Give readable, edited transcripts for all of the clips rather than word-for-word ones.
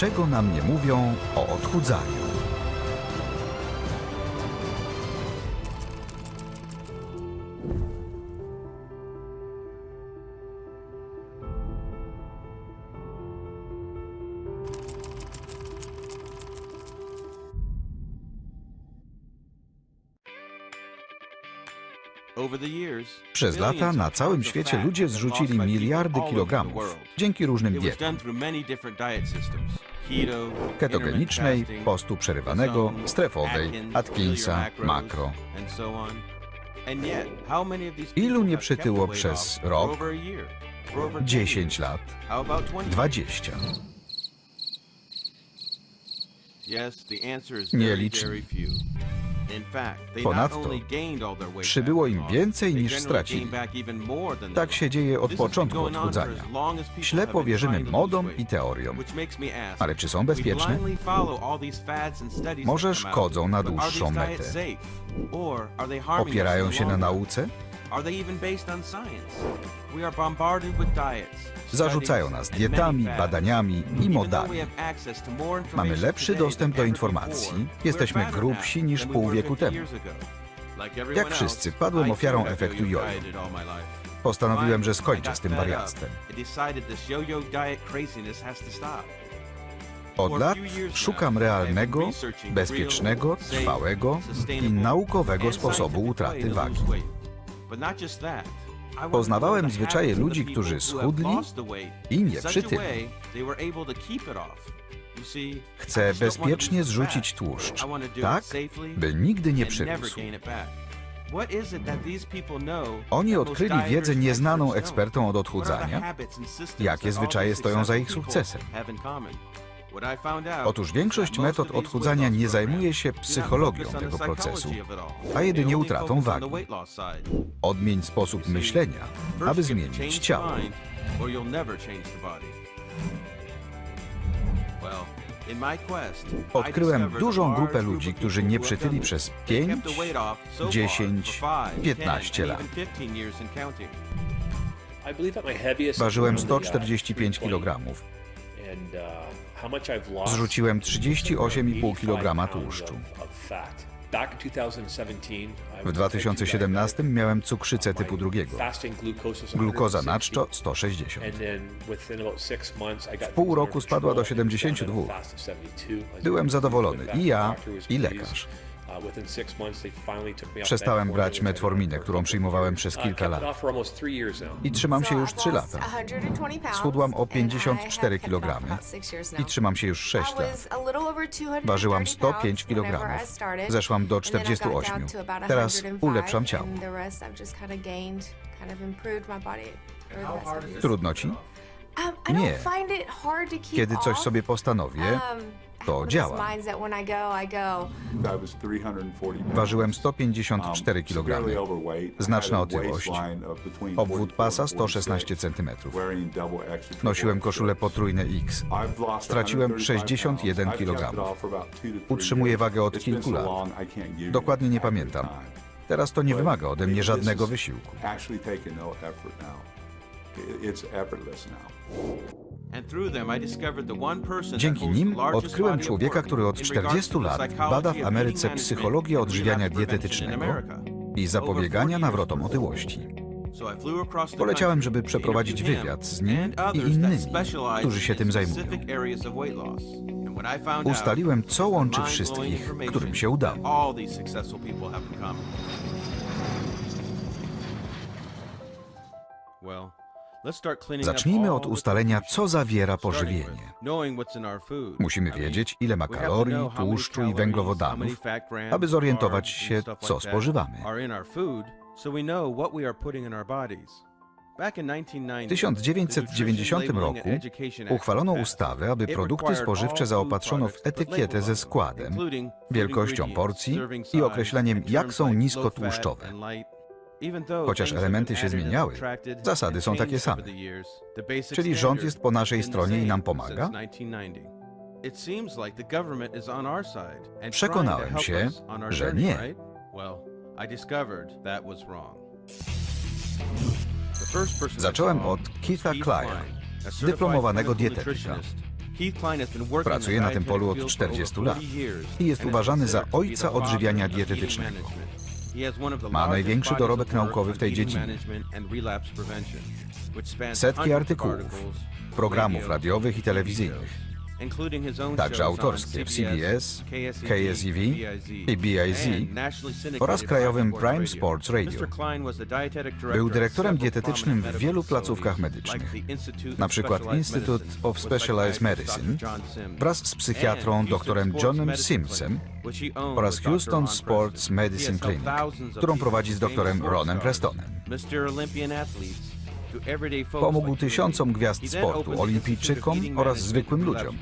Czego nam nie mówią o odchudzaniu? Przez lata na całym świecie ludzie zrzucili miliardy kilogramów dzięki różnym dietom. Ketogenicznej, postu przerywanego, strefowej, Atkinsa, makro. Ilu nie przytyło przez rok, 10 lat, 20? Nieliczni. Ponadto przybyło im więcej niż stracili. Tak się dzieje od początku odchudzania. Ślepo wierzymy modom i teoriom. Ale czy są bezpieczne? Może szkodzą na dłuższą metę? Opierają się na nauce? Zarzucają nas dietami, badaniami i modami. Mamy lepszy dostęp do informacji, jesteśmy grubsi niż pół wieku temu. Jak wszyscy, padłem ofiarą efektu jojo. Postanowiłem, że skończę z tym wariactwem. Od lat szukam realnego, bezpiecznego, trwałego i naukowego sposobu utraty wagi. Poznawałem zwyczaje ludzi, którzy schudli i nie przytyli. Chcę bezpiecznie zrzucić tłuszcz, tak, by nigdy nie przyrósł. Oni odkryli wiedzę nieznaną ekspertom od odchudzania. Jakie zwyczaje stoją za ich sukcesem? Otóż większość metod odchudzania nie zajmuje się psychologią tego procesu, a jedynie utratą wagi. Odmień sposób myślenia, aby zmienić ciało. Odkryłem dużą grupę ludzi, którzy nie przytyli przez 5, 10, 15 lat. Ważyłem 145 kg. Zrzuciłem 38,5 kg tłuszczu. W 2017 miałem cukrzycę typu 2. Glukoza na czczo 160. W pół roku spadła do 72. Byłem zadowolony i ja, i lekarz. Przestałem brać metforminę, którą przyjmowałem przez kilka lat. I trzymam się już 3 lata. Schudłam o 54 kg i trzymam się już 6 lat. Ważyłam 105 kg. Zeszłam do 48. Teraz ulepszam ciało. Trudno ci? Nie. Kiedy coś sobie postanowię, to działa. Ważyłem 154 kg. Znaczna otyłość. Obwód pasa 116 cm. Nosiłem koszulę potrójne X. Straciłem 61 kg. Utrzymuję wagę od kilku lat. Dokładnie nie pamiętam. Teraz to nie wymaga ode mnie żadnego wysiłku. Dzięki nim odkryłem człowieka, który od 40 lat bada w Ameryce psychologię odżywiania dietetycznego i zapobiegania nawrotom otyłości. Poleciałem, żeby przeprowadzić wywiad z nim i innymi, którzy się tym zajmują. Ustaliłem, co łączy wszystkich, którym się udało. Zacznijmy od ustalenia, co zawiera pożywienie. Musimy wiedzieć, ile ma kalorii, tłuszczu i węglowodanów, aby zorientować się, co spożywamy. W 1990 roku uchwalono ustawę, aby produkty spożywcze zaopatrzono w etykietę ze składem, wielkością porcji i określeniem, jak są niskotłuszczowe. Chociaż elementy się zmieniały, zasady są takie same. Czyli rząd jest po naszej stronie i nam pomaga? Przekonałem się, że nie. Zacząłem od Keitha Kleya, dyplomowanego dietetyka. Pracuje na tym polu od 40 lat i jest uważany za ojca odżywiania dietetycznego. Ma największy dorobek naukowy w tej dziedzinie. Setki artykułów, programów radiowych i telewizyjnych, także autorskie w CBS, KSEV i BIZ oraz krajowym Prime Sports Radio. Był dyrektorem dietetycznym w wielu placówkach medycznych, na przykład Institute of Specialized Medicine wraz z psychiatrą dr Johnem Simsem oraz Houston Sports Medicine Clinic, którą prowadzi z dr Ronem Prestonem. Pomógł tysiącom gwiazd sportu, olimpijczykom oraz zwykłym ludziom.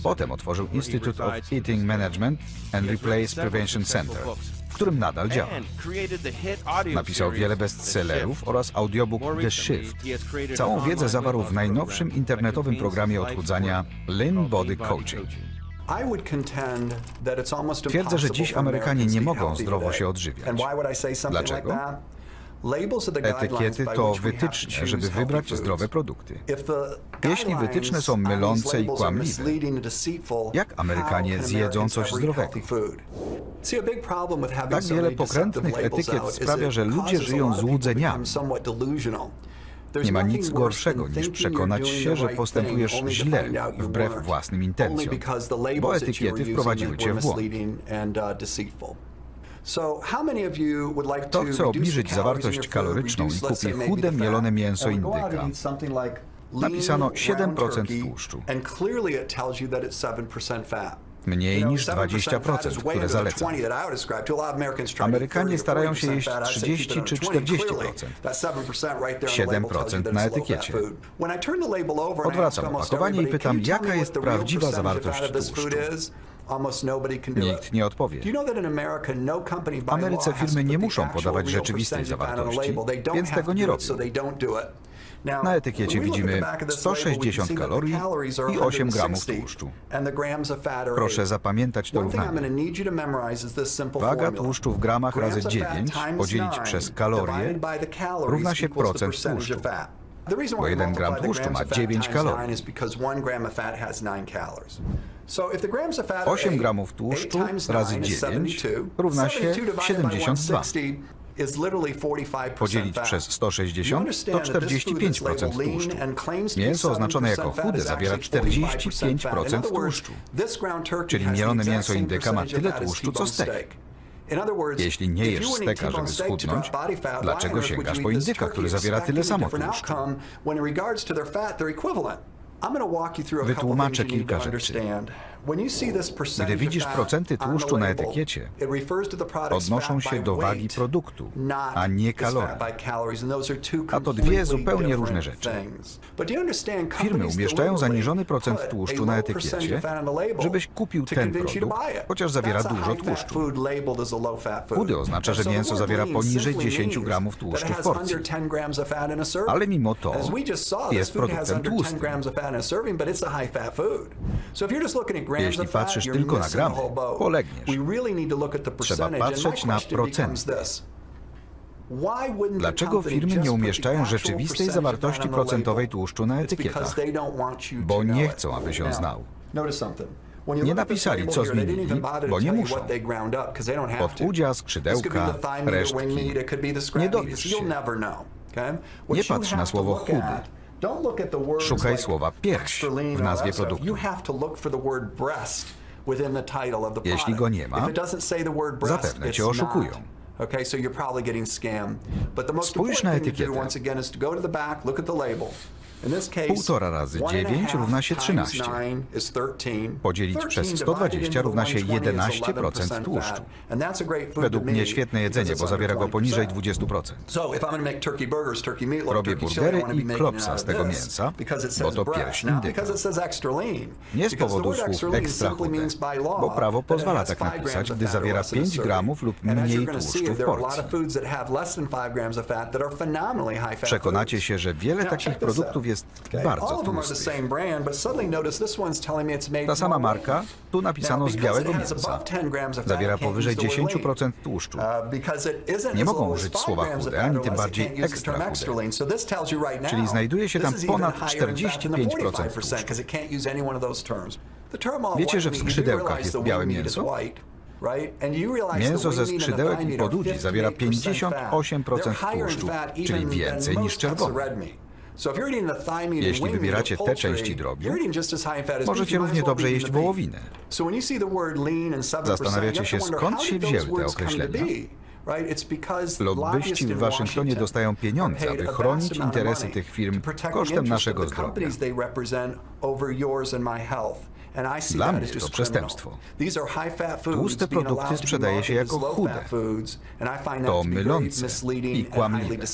Potem otworzył Institute of Eating Management and Replace Prevention Center, w którym nadal działa. Napisał wiele bestsellerów oraz audiobook The Shift. Całą wiedzę zawarł w najnowszym internetowym programie odchudzania Lean Body Coaching. Twierdzę, że dziś Amerykanie nie mogą zdrowo się odżywiać. Dlaczego? Etykiety to wytyczne, żeby wybrać zdrowe produkty. Jeśli wytyczne są mylące i kłamliwe, jak Amerykanie zjedzą coś zdrowego? Tak wiele pokrętnych etykiet sprawia, że ludzie żyją złudzeniami. Nie ma nic gorszego niż przekonać się, że postępujesz źle, wbrew własnym intencjom, bo etykiety wprowadziły cię w błąd. Kto chce obniżyć zawartość kaloryczną i kupi chude, mielone mięso indyka? Napisano 7% tłuszczu. Mniej niż 20%, które zalecam. Amerykanie starają się jeść 30 czy 40%. 7% na etykiecie. Odwracam opakowanie i pytam, jaka jest prawdziwa zawartość tłuszczu. Nikt nie odpowie. W Ameryce firmy nie muszą podawać rzeczywistej zawartości, więc tego nie robią. Na etykiecie widzimy 160 kalorii i 8 gramów tłuszczu. Proszę zapamiętać to równanie. Waga tłuszczu w gramach razy 9 podzielić przez kalorie równa się procent tłuszczu. Bo 1 gram tłuszczu ma 9 kalorii. 8 gramów tłuszczu razy 9 równa się 72. Podzielić przez 160 to 45% tłuszczu. Mięso oznaczone jako chude zawiera 45% tłuszczu. Czyli mielone mięso indyka ma tyle tłuszczu co stek. Jeśli nie jesz steka, żeby schudnąć, dlaczego sięgasz po indyka, który zawiera tyle samo tłuszczu? Wytłumaczę kilka rzeczy. Gdy widzisz procenty tłuszczu na etykiecie, odnoszą się do wagi produktu, a nie kalorii. A to dwie zupełnie różne rzeczy. Firmy umieszczają zaniżony procent tłuszczu na etykiecie, żebyś kupił ten produkt, chociaż zawiera dużo tłuszczu. Chudy oznacza, że mięso zawiera poniżej 10 gramów tłuszczu w porcji. Ale mimo to jest produktem tłustym. Jeśli patrzysz tylko na gramy, polegniesz. Trzeba patrzeć na procenty. Dlaczego firmy nie umieszczają rzeczywistej zawartości procentowej tłuszczu na etykietach? Bo nie chcą, abyś ją znał. Nie napisali, co zmienili, bo nie muszą. Podłudzia, skrzydełka, resztki. Nie dowiesz się. Nie patrz na słowo chudy. Szukaj słowa pierś w nazwie produktu. Jeśli go nie ma, zapewne cię oszukują. Spójrz na etykietę. 1,5 razy 9 równa się 13. Podzielić przez 120 równa się 11% tłuszczu. Według mnie świetne jedzenie, bo zawiera go poniżej 20%. Robię burgery i klopsa z tego mięsa, bo to pierś indyka. Nie z powodu słów ekstra chude, bo prawo pozwala tak napisać, gdy zawiera 5 gramów lub mniej tłuszczu w porcji. Przekonacie się, że wiele takich produktów produktów jest bardzo tłustych. Ta sama marka, tu napisano z białego mięsa, zawiera powyżej 10% tłuszczu. Nie mogą użyć słowa chude, ani tym bardziej ekstra chude. Czyli znajduje się tam ponad 45% tłuszczu. Wiecie, że w skrzydełkach jest białe mięso? Mięso ze skrzydełek i podudzi zawiera 58% tłuszczu, czyli więcej niż czerwone. Jeśli wybieracie te części drobiu, możecie równie dobrze jeść wołowinę. Zastanawiacie się, skąd się wzięły te określenia? Lobbyści w Waszyngtonie dostają pieniądze, aby chronić interesy tych firm kosztem naszego zdrowia. Dla mnie to przestępstwo. Tłuste produkty sprzedaje się jako chude. To mylące i kłamliwe.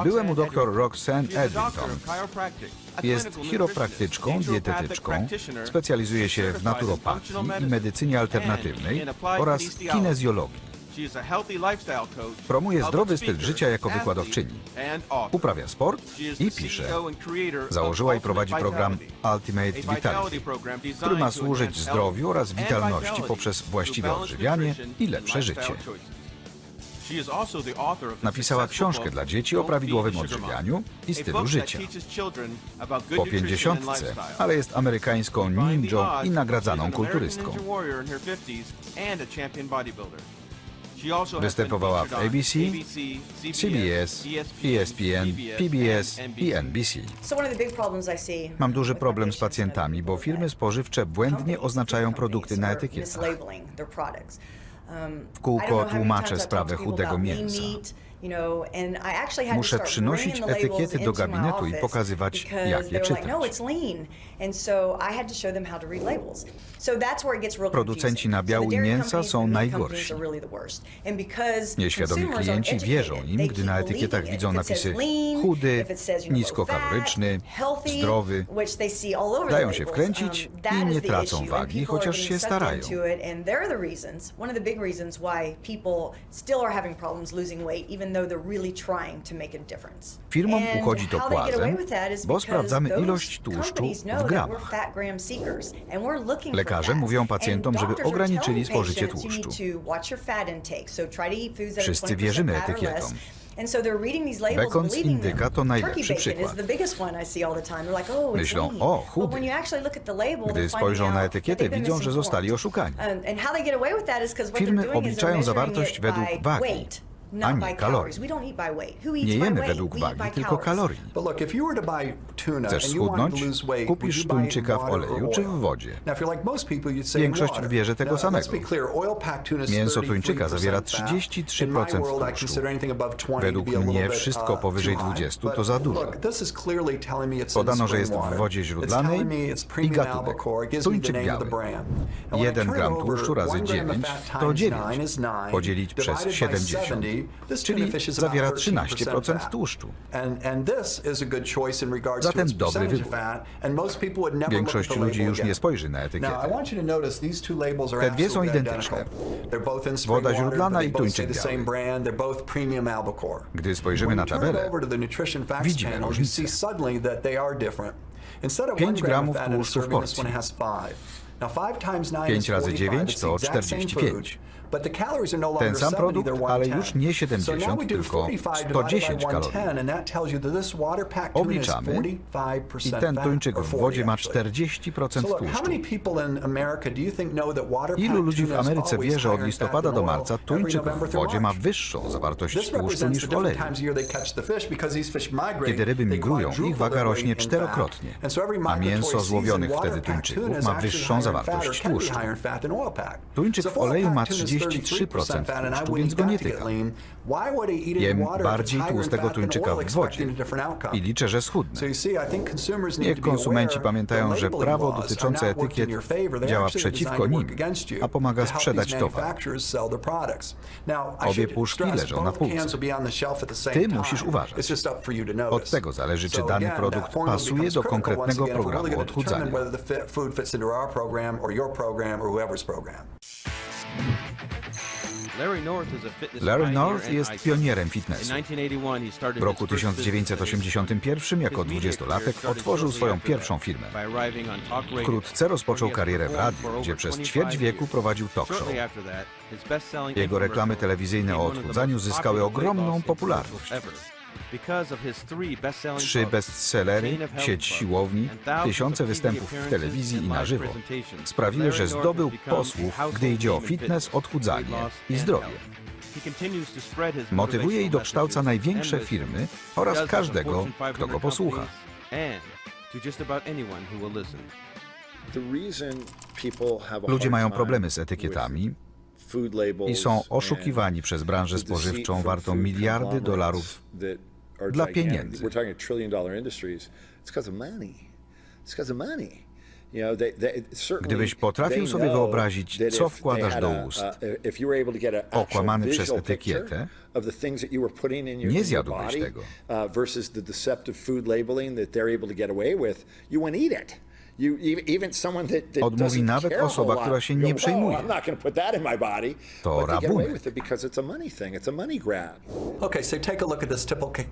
Byłem u dr Roxanne Edrington. Jest chiropraktyczką, dietetyczką, specjalizuje się w naturopatii i medycynie alternatywnej oraz kinezjologii. Promuje zdrowy styl życia jako wykładowczyni. Uprawia sport i pisze. Założyła i prowadzi program Ultimate Vitality, który ma służyć zdrowiu oraz witalności poprzez właściwe odżywianie i lepsze życie. Napisała książkę dla dzieci o prawidłowym odżywianiu i stylu życia. Po 50, ale jest amerykańską ninją i nagradzaną kulturystką. Występowała w ABC, CBS, ESPN, PBS i NBC. Mam duży problem z pacjentami, bo firmy spożywcze błędnie oznaczają produkty na etykietach. W kółko tłumaczę sprawę chudego mięsa. Muszę przynosić etykiety do gabinetu i pokazywać, jak je czytać. Producenci nabiału i mięsa są najgorsi. Nieświadomi klienci wierzą im, gdy na etykietach widzą napisy chudy, niskokaloryczny, zdrowy. Dają się wkręcić i nie tracą wagi, chociaż się starają. Firmom uchodzi to płazem, bo sprawdzamy ilość tłuszczu w gramach. Lekarze mówią pacjentom, żeby ograniczyli spożycie tłuszczu. Wszyscy wierzymy etykietom. Bekon z indyka to najlepszy przykład. Myślą, o, chudy. Gdy spojrzą na etykietę, widzą, że zostali oszukani. Firmy obliczają zawartość według wagi, a nie kalorii. Nie jemy według wagi, tylko kalorii. Chcesz schudnąć? Kupisz tuńczyka w oleju czy w wodzie. Większość wybierze tego samego. Mięso tuńczyka zawiera 33% tłuszczu. Według mnie wszystko powyżej 20 to za dużo. Podano, że jest w wodzie źródlanej i gatunek. Tuńczyk biały. 1 gram tłuszczu razy 9 to 9. Podzielić przez 70. Czyli zawiera 13% tłuszczu. Zatem dobry wybór. Większość ludzi już nie spojrzy na etykietę. Te dwie są identyczne. Woda źródlana i tuńczyk biały. Gdy spojrzymy na tabelę, widzimy różnicę. 5 gramów tłuszczu w porcji. 5 razy 9 to 45. Ten sam produkt, ale już nie 70, tylko 110 kalorii. Obliczamy i ten tuńczyk w wodzie ma 40% tłuszczu. Ilu ludzi w Ameryce wie, że od listopada do marca tuńczyk w wodzie ma wyższą zawartość tłuszczu niż w oleju? Kiedy ryby migrują, ich waga rośnie 4-krotnie, a mięso złowionych wtedy tuńczyków ma wyższą zawartość tłuszczu. Tuńczyk w oleju ma 33% tłuszczu, więc go nie tykam. Jem bardziej tłustego tuńczyka w wodzie i liczę, że schudnę. Niech konsumenci pamiętają, że prawo dotyczące etykiet działa przeciwko nim, a pomaga sprzedać towar. Obie puszki leżą na półce. Ty musisz uważać. Od tego zależy, czy dany produkt pasuje do konkretnego programu odchudzania. Larry North jest pionierem fitnessu. W roku 1981 jako 20-latek otworzył swoją pierwszą firmę. Wkrótce rozpoczął karierę w radiu, gdzie przez ćwierć wieku prowadził talk show. Jego reklamy telewizyjne o odchudzaniu zyskały ogromną popularność. 3 bestsellery, sieć siłowni, tysiące występów w telewizji i na żywo sprawiły, że zdobył posłuch, gdy idzie o fitness, odchudzanie i zdrowie. Motywuje i dokształca największe firmy oraz każdego, kto go posłucha. Ludzie mają problemy z etykietami i są oszukiwani przez branżę spożywczą wartą miliardy dolarów dla pieniędzy. Gdybyś potrafił sobie wyobrazić, co wkładasz do ust, okłamany przez etykietę, nie zjadłbyś tego. Odmówi nawet osoba, która się nie przejmuje. To rabunek.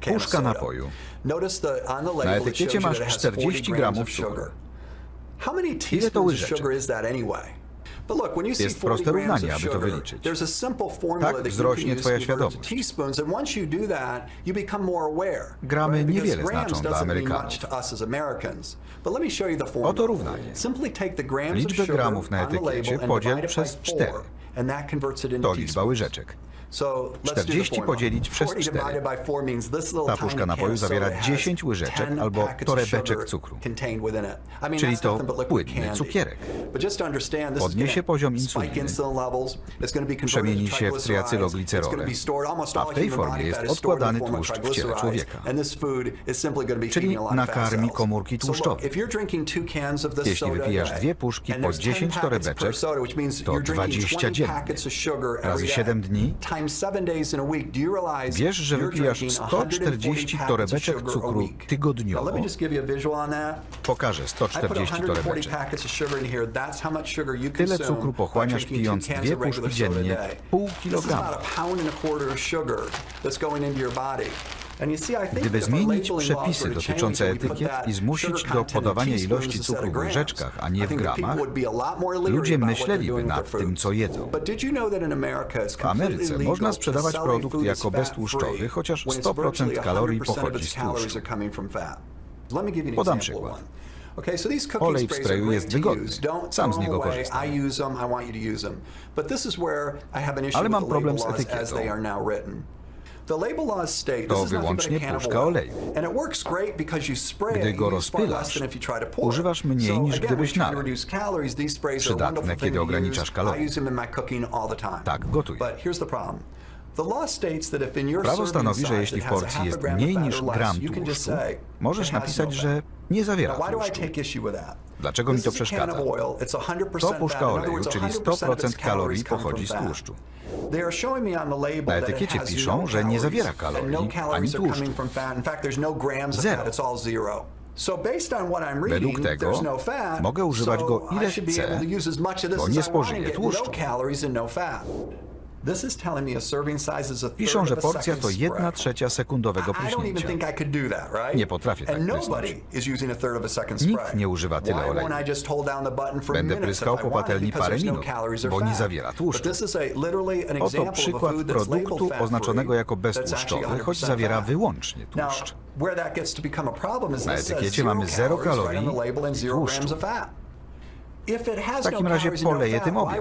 Puszka napoju. Na etykiecie masz 40 gramów cukru. Ile to łyżeczek? Jest proste równanie, aby to wyliczyć. Tak wzrośnie twoja świadomość. Gramy niewiele znaczą dla Amerykanów. Oto równanie. Liczbę gramów na etykiecie podziel przez 4. To liczba łyżeczek. 40 podzielić przez 4. Ta puszka napoju zawiera 10 łyżeczek albo torebeczek cukru. Czyli to płynny cukierek. Podniesie poziom insuliny, przemieni się w triacyloglicerolę, a w tej formie jest odkładany tłuszcz w ciele człowieka. Czyli nakarmi komórki tłuszczowe. Jeśli wypijasz 2 puszki po 10 torebeczek, to 20 dziennie. Razy 7 dni wiesz, że wypijasz 140 torebeczek cukru tygodniowo? Pokażę 140 torebeczek. Tyle cukru pochłaniasz pijąc 2 puszki dziennie, pół kilograma. Gdyby zmienić przepisy dotyczące etykiet i zmusić do podawania ilości cukru w łyżeczkach, a nie w gramach, ludzie myśleliby nad tym, co jedzą. W Ameryce można sprzedawać produkt jako beztłuszczowy, chociaż 100% kalorii pochodzi z tłuszczu. Podam przykład. Olej w sprayu jest wygodny. Sam z niego korzystam. Ale mam problem z etykietą. To wyłącznie puszka oleju. Gdy go rozpylasz, używasz mniej niż gdybyś nalał. Przydatne, kiedy ograniczasz kalorie. Tak gotuję. Prawo stanowi, że jeśli w porcji jest mniej niż gram tłuszczu, możesz napisać, że nie zawiera tłuszczu. Dlaczego mi to przeszkadza? To puszka oleju, czyli 100% kalorii pochodzi z tłuszczu. Na etykiecie piszą, że nie zawiera kalorii ani tłuszczu. Zero. Według tego mogę używać go ile chcę, bo nie spożyję tłuszczu. Piszą, że porcja to 1/3 sekundowego pryśnięcia. Nie potrafię tak prysnąć. Nikt nie używa tyle oleju. Będę pryskał po patelni parę minut, bo nie zawiera tłuszczu. Oto przykład produktu oznaczonego jako beztłuszczowy, choć zawiera wyłącznie tłuszcz. Na etykiecie mamy 0 kalorii i tłuszczu. W takim razie poleję tym obiad.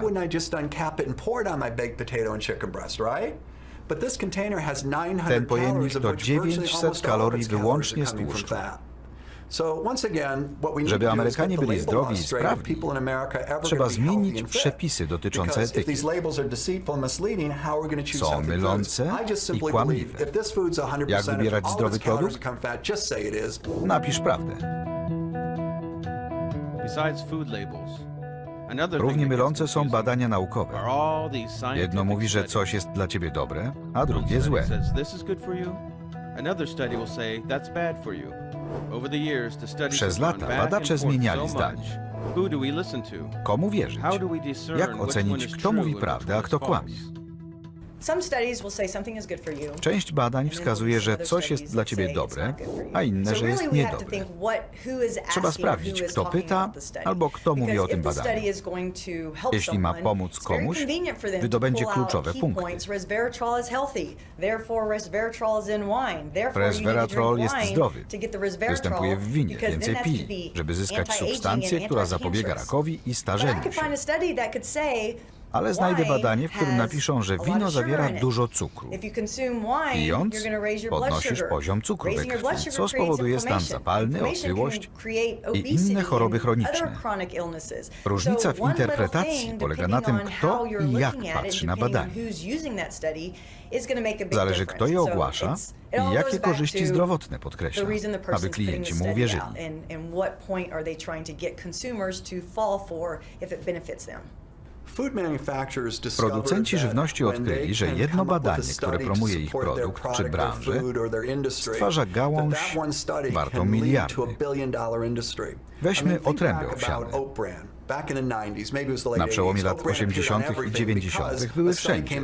Ten pojemnik to 900 kalorii wyłącznie z tłuszczu. Żeby Amerykanie byli zdrowi i sprawni, trzeba zmienić przepisy dotyczące etykiet. Są mylące i kłamliwe. Jak wybierać zdrowy produkt? Napisz prawdę. Równie mylące są badania naukowe. Jedno mówi, że coś jest dla ciebie dobre, a drugie złe. Przez lata badacze zmieniali zdanie. Komu wierzyć? Jak ocenić, kto mówi prawdę, a kto kłamie? Część badań wskazuje, że coś jest dla ciebie dobre, a inne, że jest niedobre. Trzeba sprawdzić, kto pyta albo kto mówi o tym badaniu. Jeśli ma pomóc komuś, wydobędzie kluczowe punkty. Resveratrol jest zdrowy. Występuje w winie, więcej pij, żeby zyskać substancję, która zapobiega rakowi i starzeniu się. Ale znajdę badanie, w którym napiszą, że wino zawiera dużo cukru. Pijąc, podnosisz poziom cukru we krwi, co spowoduje stan zapalny, otyłość i inne choroby chroniczne. Różnica w interpretacji polega na tym, kto i jak patrzy na badanie. Zależy, kto je ogłasza i jakie korzyści zdrowotne podkreśla, aby klienci mu uwierzyli. Producenci żywności odkryli, że jedno badanie, które promuje ich produkt czy branżę, stwarza gałąź wartą miliardy. Weźmy otręby owsiane. Na przełomie lat 80. i 90. były wszędzie,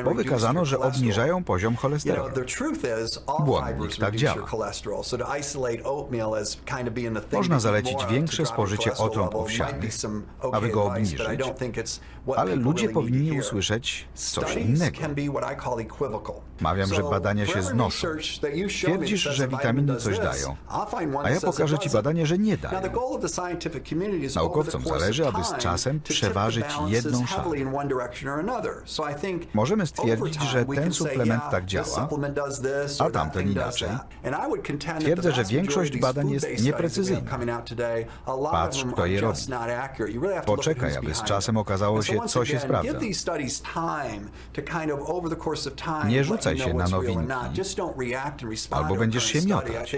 bo wykazano, że obniżają poziom cholesterolu. Błonnik tak działa. Można zalecić większe spożycie otrąb owsianych, aby go obniżyć, ale ludzie powinni usłyszeć coś innego. Mawiam, że badania się znoszą. Twierdzisz, że witaminy coś dają, a ja pokażę ci badanie, że nie dają. Naukowcom zależy, aby z czasem przeważyć jedną szalę. Możemy stwierdzić, że ten suplement tak działa, a tamten inaczej. Twierdzę, że większość badań jest nieprecyzyjna. Patrz, kto je robi. Poczekaj, aby z czasem okazało się, co się sprawdza. Nie rzucaj się na nowinki, albo będziesz się miotać.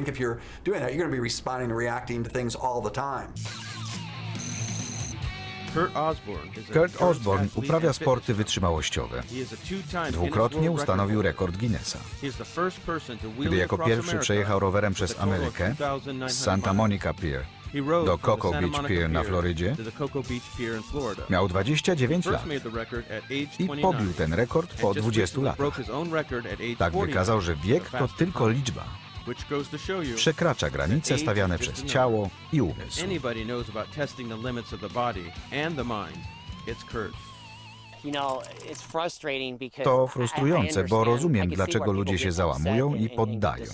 Kurt Osborne uprawia sporty wytrzymałościowe. Dwukrotnie ustanowił rekord Guinnessa. Gdy jako pierwszy przejechał rowerem przez Amerykę z Santa Monica Pier do Cocoa Beach Pier na Florydzie, miał 29 lat i pobił ten rekord po 20 latach. Tak wykazał, że wiek to tylko liczba. Przekracza granice stawiane przez ciało i umysł. To frustrujące, bo rozumiem, dlaczego ludzie się załamują i poddają.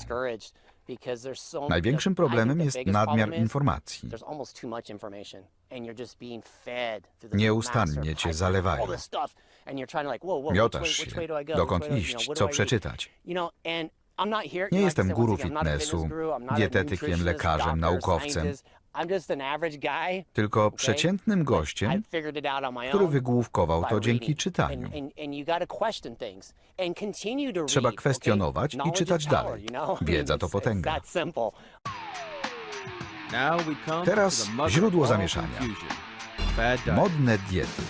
Największym problemem jest nadmiar informacji. Nieustannie cię zalewają. Miotasz się, dokąd iść, co przeczytać. Nie jestem guru fitnessu, dietetykiem, lekarzem, naukowcem, tylko przeciętnym gościem, który wygłówkował to dzięki czytaniu. Trzeba kwestionować i czytać dalej. Wiedza to potęga. Teraz źródło zamieszania. Modne diety.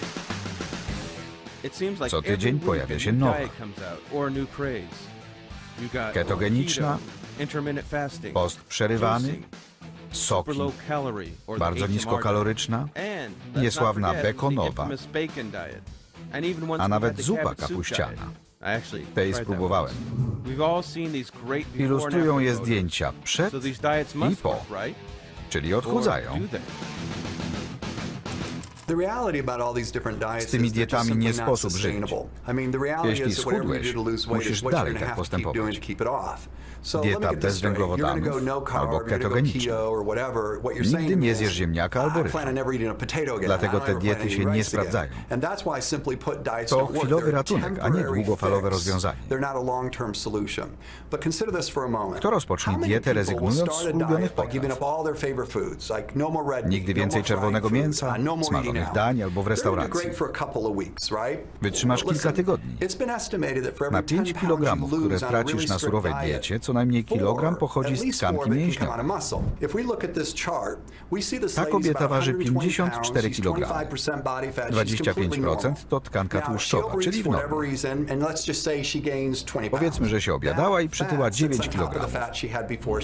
Co tydzień pojawia się nowa. Ketogeniczna, post przerywany, soki, bardzo niskokaloryczna, niesławna bekonowa, a nawet zupa kapuściana. Tej spróbowałem. Ilustrują je zdjęcia przed i po, czyli odchudzają. Z tymi dietami nie sposób żyć. Jeśli schudłeś, musisz dalej tak postępować. Dieta bez węglowodanów albo ketogeniczna. Nigdy nie zjesz ziemniaka albo ryżu. Dlatego te diety się nie sprawdzają. To chwilowy ratunek, a nie długofalowe rozwiązanie. Kto rozpocznie dietę, rezygnując z ulubionych potraw? Nigdy więcej czerwonego mięsa, smażonych dań albo w restauracji. Wytrzymasz kilka tygodni. Na 5 kg, które tracisz na surowej diecie, co najmniej kilogram pochodzi z tkanki mięśniowej. Ta kobieta waży 54 kg. 25% to tkanka tłuszczowa, czyli w normie. Powiedzmy, że się obiadała i przytyła 9 kg.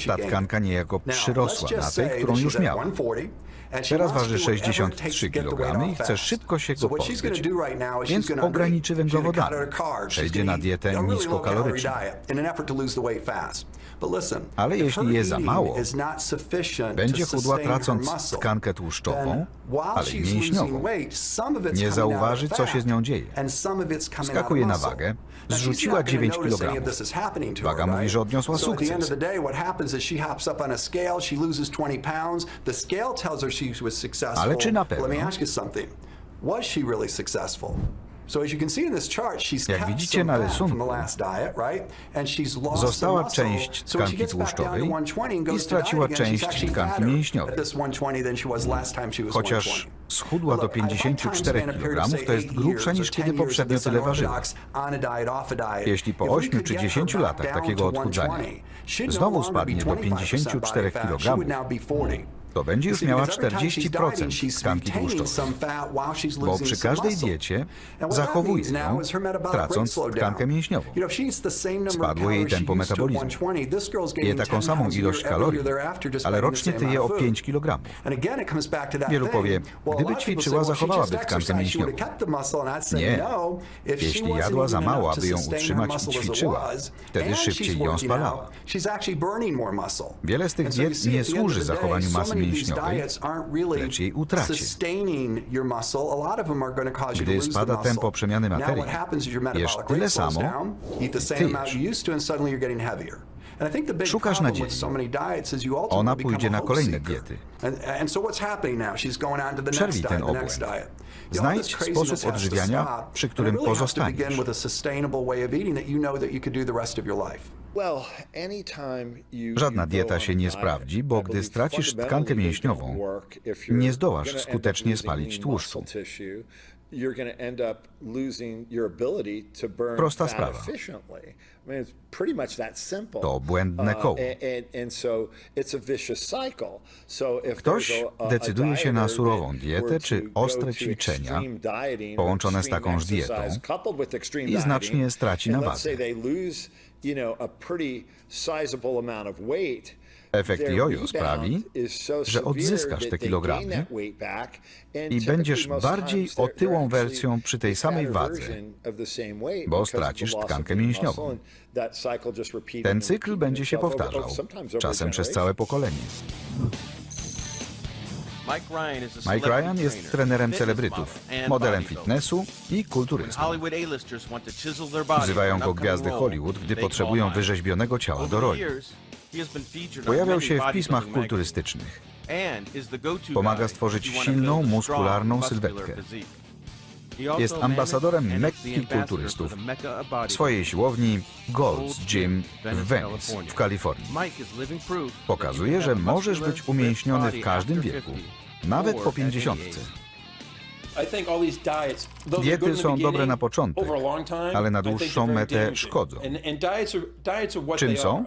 Ta tkanka niejako przyrosła na tej, którą już miała. Teraz waży 63 kg. kilogramy i chce szybko się go pozbyć, więc ograniczy węglowodany. Przejdzie na dietę niskokaloryczną. Ale jeśli je za mało, będzie chudła tracąc tkankę tłuszczową, ale i mięśniową. Nie zauważy, co się z nią dzieje. Skakuje na wagę, zrzuciła 9 kg. Waga mówi, że odniosła sukces. Ale czy na pewno? Jak widzicie na rysunku, została część tkanki tłuszczowej i straciła część tkanki mięśniowej. Chociaż schudła do 54 kg, to jest grubsza niż kiedy poprzednio tyle ważyła. Jeśli po 8 czy 10 latach takiego odchudzania znowu spadnie do 54 kg, to będzie już miała 40% tkanki tłuszczowej, bo przy każdej diecie zachowuje ją, tracąc tkankę mięśniową. Spadło jej tempo metabolizmu. Je taką samą ilość kalorii, ale rocznie tyje o 5 kg. Wielu powie, gdyby ćwiczyła, zachowałaby tkankę mięśniową. Nie. Jeśli jadła za mało, aby ją utrzymać i ćwiczyła, wtedy szybciej ją spalała. Wiele z tych diet nie służy zachowaniu masy mięśniowej, lecz jej utracie. Gdy spada tempo przemiany materii, jesz tyle samo, tyjesz. Szukasz nadziei. Ona pójdzie na kolejne diety. Przerwij ten obłęd. Znajdź sposób odżywiania, przy którym pozostaniesz. Żadna dieta się nie sprawdzi, bo gdy stracisz tkankę mięśniową, nie zdołasz skutecznie spalić tłuszczu. Prosta sprawa. To błędne koło. Ktoś decyduje się na surową dietę czy ostre ćwiczenia połączone z takąż dietą i znacznie straci na wadze. Efekt jojo sprawi, że odzyskasz te kilogramy i będziesz bardziej otyłą wersją przy tej samej wadze, bo stracisz tkankę mięśniową. Ten cykl będzie się powtarzał, czasem przez całe pokolenie. Mike Ryan jest trenerem celebrytów, modelem fitnessu i kulturystą. Wzywają go gwiazdy Hollywood, gdy potrzebują wyrzeźbionego ciała do roli. Pojawiał się w pismach kulturystycznych. Pomaga stworzyć silną, muskularną sylwetkę. Jest ambasadorem Mekki kulturystów, swojej siłowni Gold's Gym w Venice, w Kalifornii. Pokazuje, że możesz być umięśniony w każdym wieku, nawet po 50. Diety są dobre na początek, ale na dłuższą metę szkodzą. Czym są?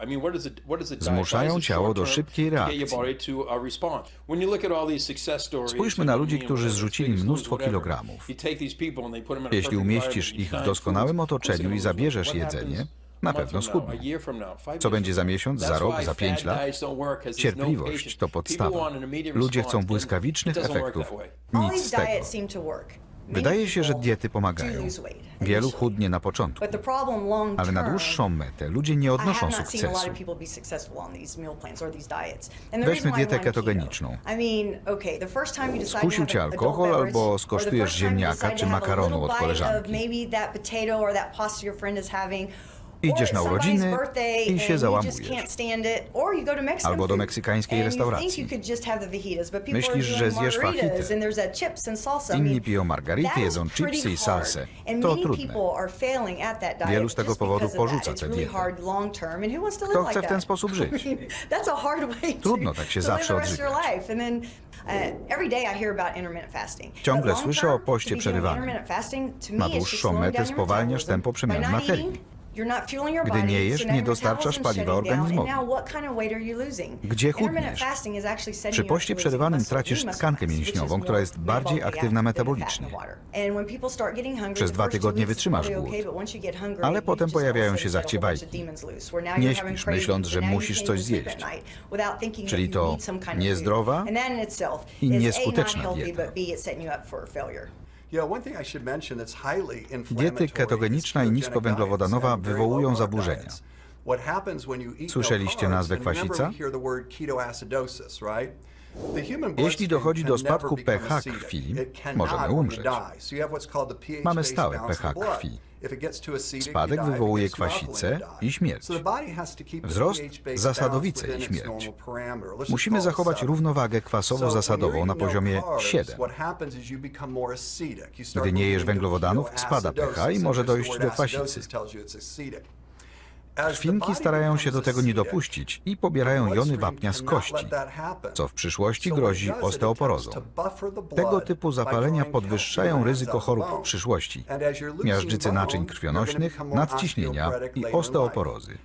Zmuszają ciało do szybkiej reakcji. Spójrzmy na ludzi, którzy zrzucili mnóstwo kilogramów. Jeśli umieścisz ich w doskonałym otoczeniu i zabierzesz jedzenie, na pewno schudną. Co będzie za miesiąc, za rok, za 5 lat? Cierpliwość to podstawa. Ludzie chcą błyskawicznych efektów. Nic z tego. Wydaje się, że diety pomagają. Wielu chudnie na początku, ale na dłuższą metę ludzie nie odnoszą sukcesu. Weźmy dietę ketogeniczną. Skusił cię alkohol albo skosztujesz ziemniaka czy makaronu od koleżanki. Idziesz na urodziny i się załamujesz. Albo do meksykańskiej restauracji. Myślisz, że zjesz fajitę. Inni piją margarity, jedzą chipsy i salsę. To trudne. Wielu z tego powodu porzuca tę dietę. Kto chce w ten sposób żyć? Trudno tak się zawsze odżywiać. Ciągle słyszę o poście przerywanym. Na dłuższą metę spowalniasz tempo przemiany materii. Gdy nie jesz, nie dostarczasz paliwa organizmowi. Gdzie chudniesz? Przy poście przerywanym tracisz tkankę mięśniową, która jest bardziej aktywna metabolicznie. Przez 2 tygodnie wytrzymasz głód, ale potem pojawiają się zachciewajki. Nie śpisz, myśląc, że musisz coś zjeść. Czyli to niezdrowa i nieskuteczna dieta. Diety ketogeniczna i niskowęglowodanowa wywołują zaburzenia. Słyszeliście nazwę kwasica? Jeśli dochodzi do spadku pH krwi, możemy umrzeć. Mamy stałe pH krwi. Spadek wywołuje kwasicę i śmierć. Wzrost zasadowicę i śmierć. Musimy zachować równowagę kwasowo-zasadową na poziomie 7. Gdy nie jesz węglowodanów, spada pH i może dojść do kwasicy. Krwinki starają się do tego nie dopuścić i pobierają jony wapnia z kości, co w przyszłości grozi osteoporozą. Tego typu zapalenia podwyższają ryzyko chorób w przyszłości, miażdżycy naczyń krwionośnych, nadciśnienia i osteoporozy.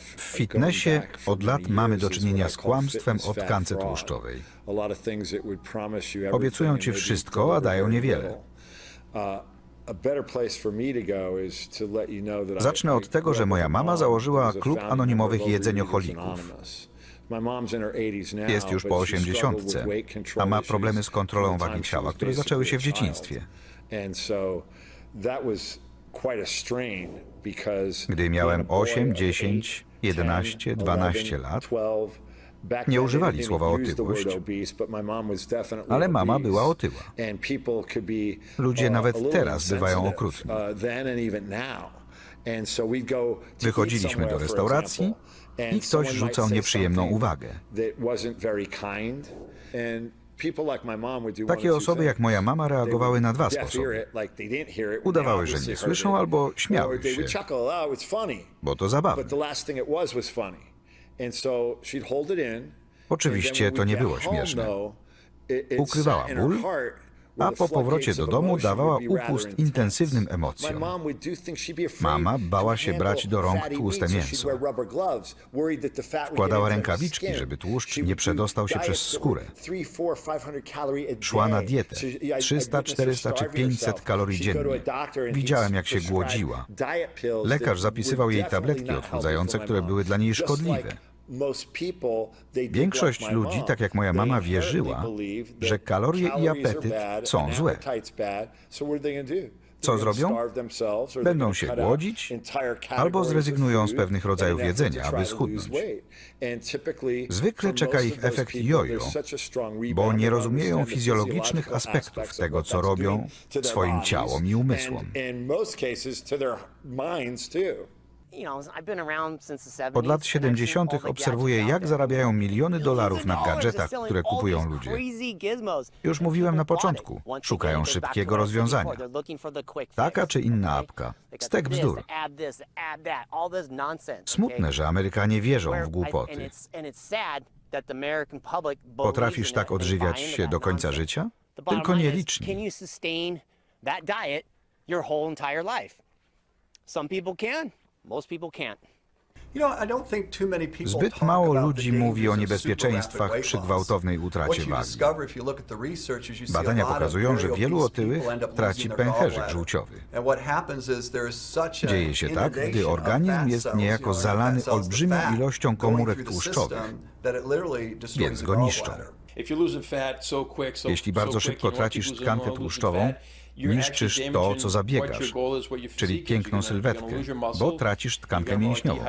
W fitnessie od lat mamy do czynienia z kłamstwem o tkance tłuszczowej. Obiecują ci wszystko, a dają niewiele. Zacznę od tego, że moja mama założyła klub anonimowych jedzenioholików. Jest już po 80, a ma problemy z kontrolą wagi ciała, które zaczęły się w dzieciństwie. Gdy miałem 8, 10, 11, 12 lat, nie używali słowa otyłość, ale mama była otyła. Ludzie nawet teraz bywają okrutni. Wychodziliśmy do restauracji i ktoś rzucał nieprzyjemną uwagę. Takie osoby jak moja mama reagowały na 2 sposoby. Udawały, że nie słyszą, albo śmiały się, bo to zabawne. Oczywiście to nie było śmieszne. Ukrywała ból, a po powrocie do domu dawała upust intensywnym emocjom. Mama bała się brać do rąk tłuste mięso. Wkładała rękawiczki, żeby tłuszcz nie przedostał się przez skórę. Szła na dietę 300, 400 czy 500 kalorii dziennie. Widziałem, jak się głodziła. Lekarz zapisywał jej tabletki odchudzające, które były dla niej szkodliwe. Większość ludzi, tak jak moja mama, wierzyła, że kalorie i apetyt są złe. Co zrobią? Będą się głodzić albo zrezygnują z pewnych rodzajów jedzenia, aby schudnąć. Zwykle czeka ich efekt jojo, bo nie rozumieją fizjologicznych aspektów tego, co robią swoim ciałom i umysłom. Od lat 70. obserwuję, jak zarabiają miliony dolarów na gadżetach, które kupują ludzie. Już mówiłem na początku, szukają szybkiego rozwiązania. Taka czy inna apka. Stek bzdur. Smutne, że Amerykanie wierzą w głupoty. Potrafisz tak odżywiać się do końca życia? Tylko nieliczni. Zbyt mało ludzi mówi o niebezpieczeństwach przy gwałtownej utracie wagi. Badania pokazują, że wielu otyłych traci pęcherzyk żółciowy. Dzieje się tak, gdy organizm jest niejako zalany olbrzymią ilością komórek tłuszczowych, więc go niszczą. Jeśli bardzo szybko tracisz tkankę tłuszczową, niszczysz to, co zabiegasz, czyli piękną sylwetkę, bo tracisz tkankę mięśniową.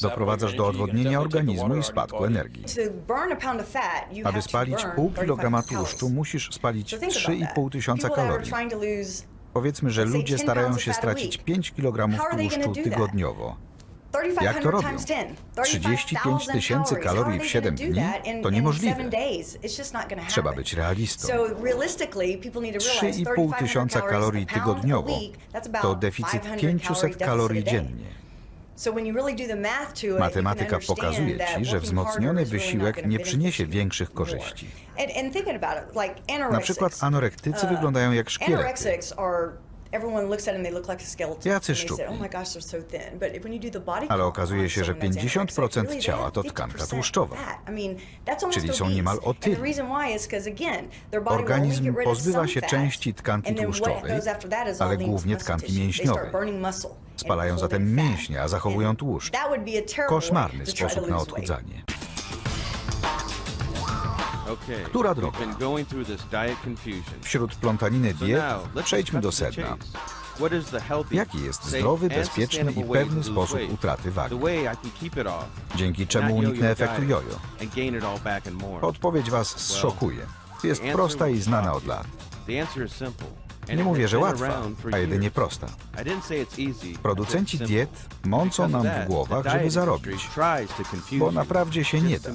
Doprowadzasz do odwodnienia organizmu i spadku energii. Aby spalić pół kilograma tłuszczu, musisz spalić 3,5 tysiąca kalorii. Powiedzmy, że ludzie starają się stracić 5 kg tłuszczu tygodniowo. Jak to robią? 35 tysięcy kalorii w 7 dni? To niemożliwe. Trzeba być realistą. 3,5 tysiąca kalorii tygodniowo to deficyt 500 kalorii dziennie. Matematyka pokazuje ci, że wzmocniony wysiłek nie przyniesie większych korzyści. Na przykład anorektycy wyglądają jak szkielety. Jacy szczupli. Ale okazuje się, że 50% ciała to tkanka tłuszczowa, czyli są niemal otyli. Organizm pozbywa się części tkanki tłuszczowej, ale głównie tkanki mięśniowej. Spalają zatem mięśnie, a zachowują tłuszcz. Koszmarny sposób na odchudzanie. Która droga? Wśród plątaniny diet przejdźmy do sedna. Jaki jest zdrowy, bezpieczny i pewny sposób utraty wagi? Dzięki czemu uniknę efektu jojo? Odpowiedź Was zszokuje. Jest prosta i znana od lat. Nie mówię, że łatwa, a jedynie prosta. Producenci diet mącą nam w głowach, żeby zarobić, bo naprawdę się nie da.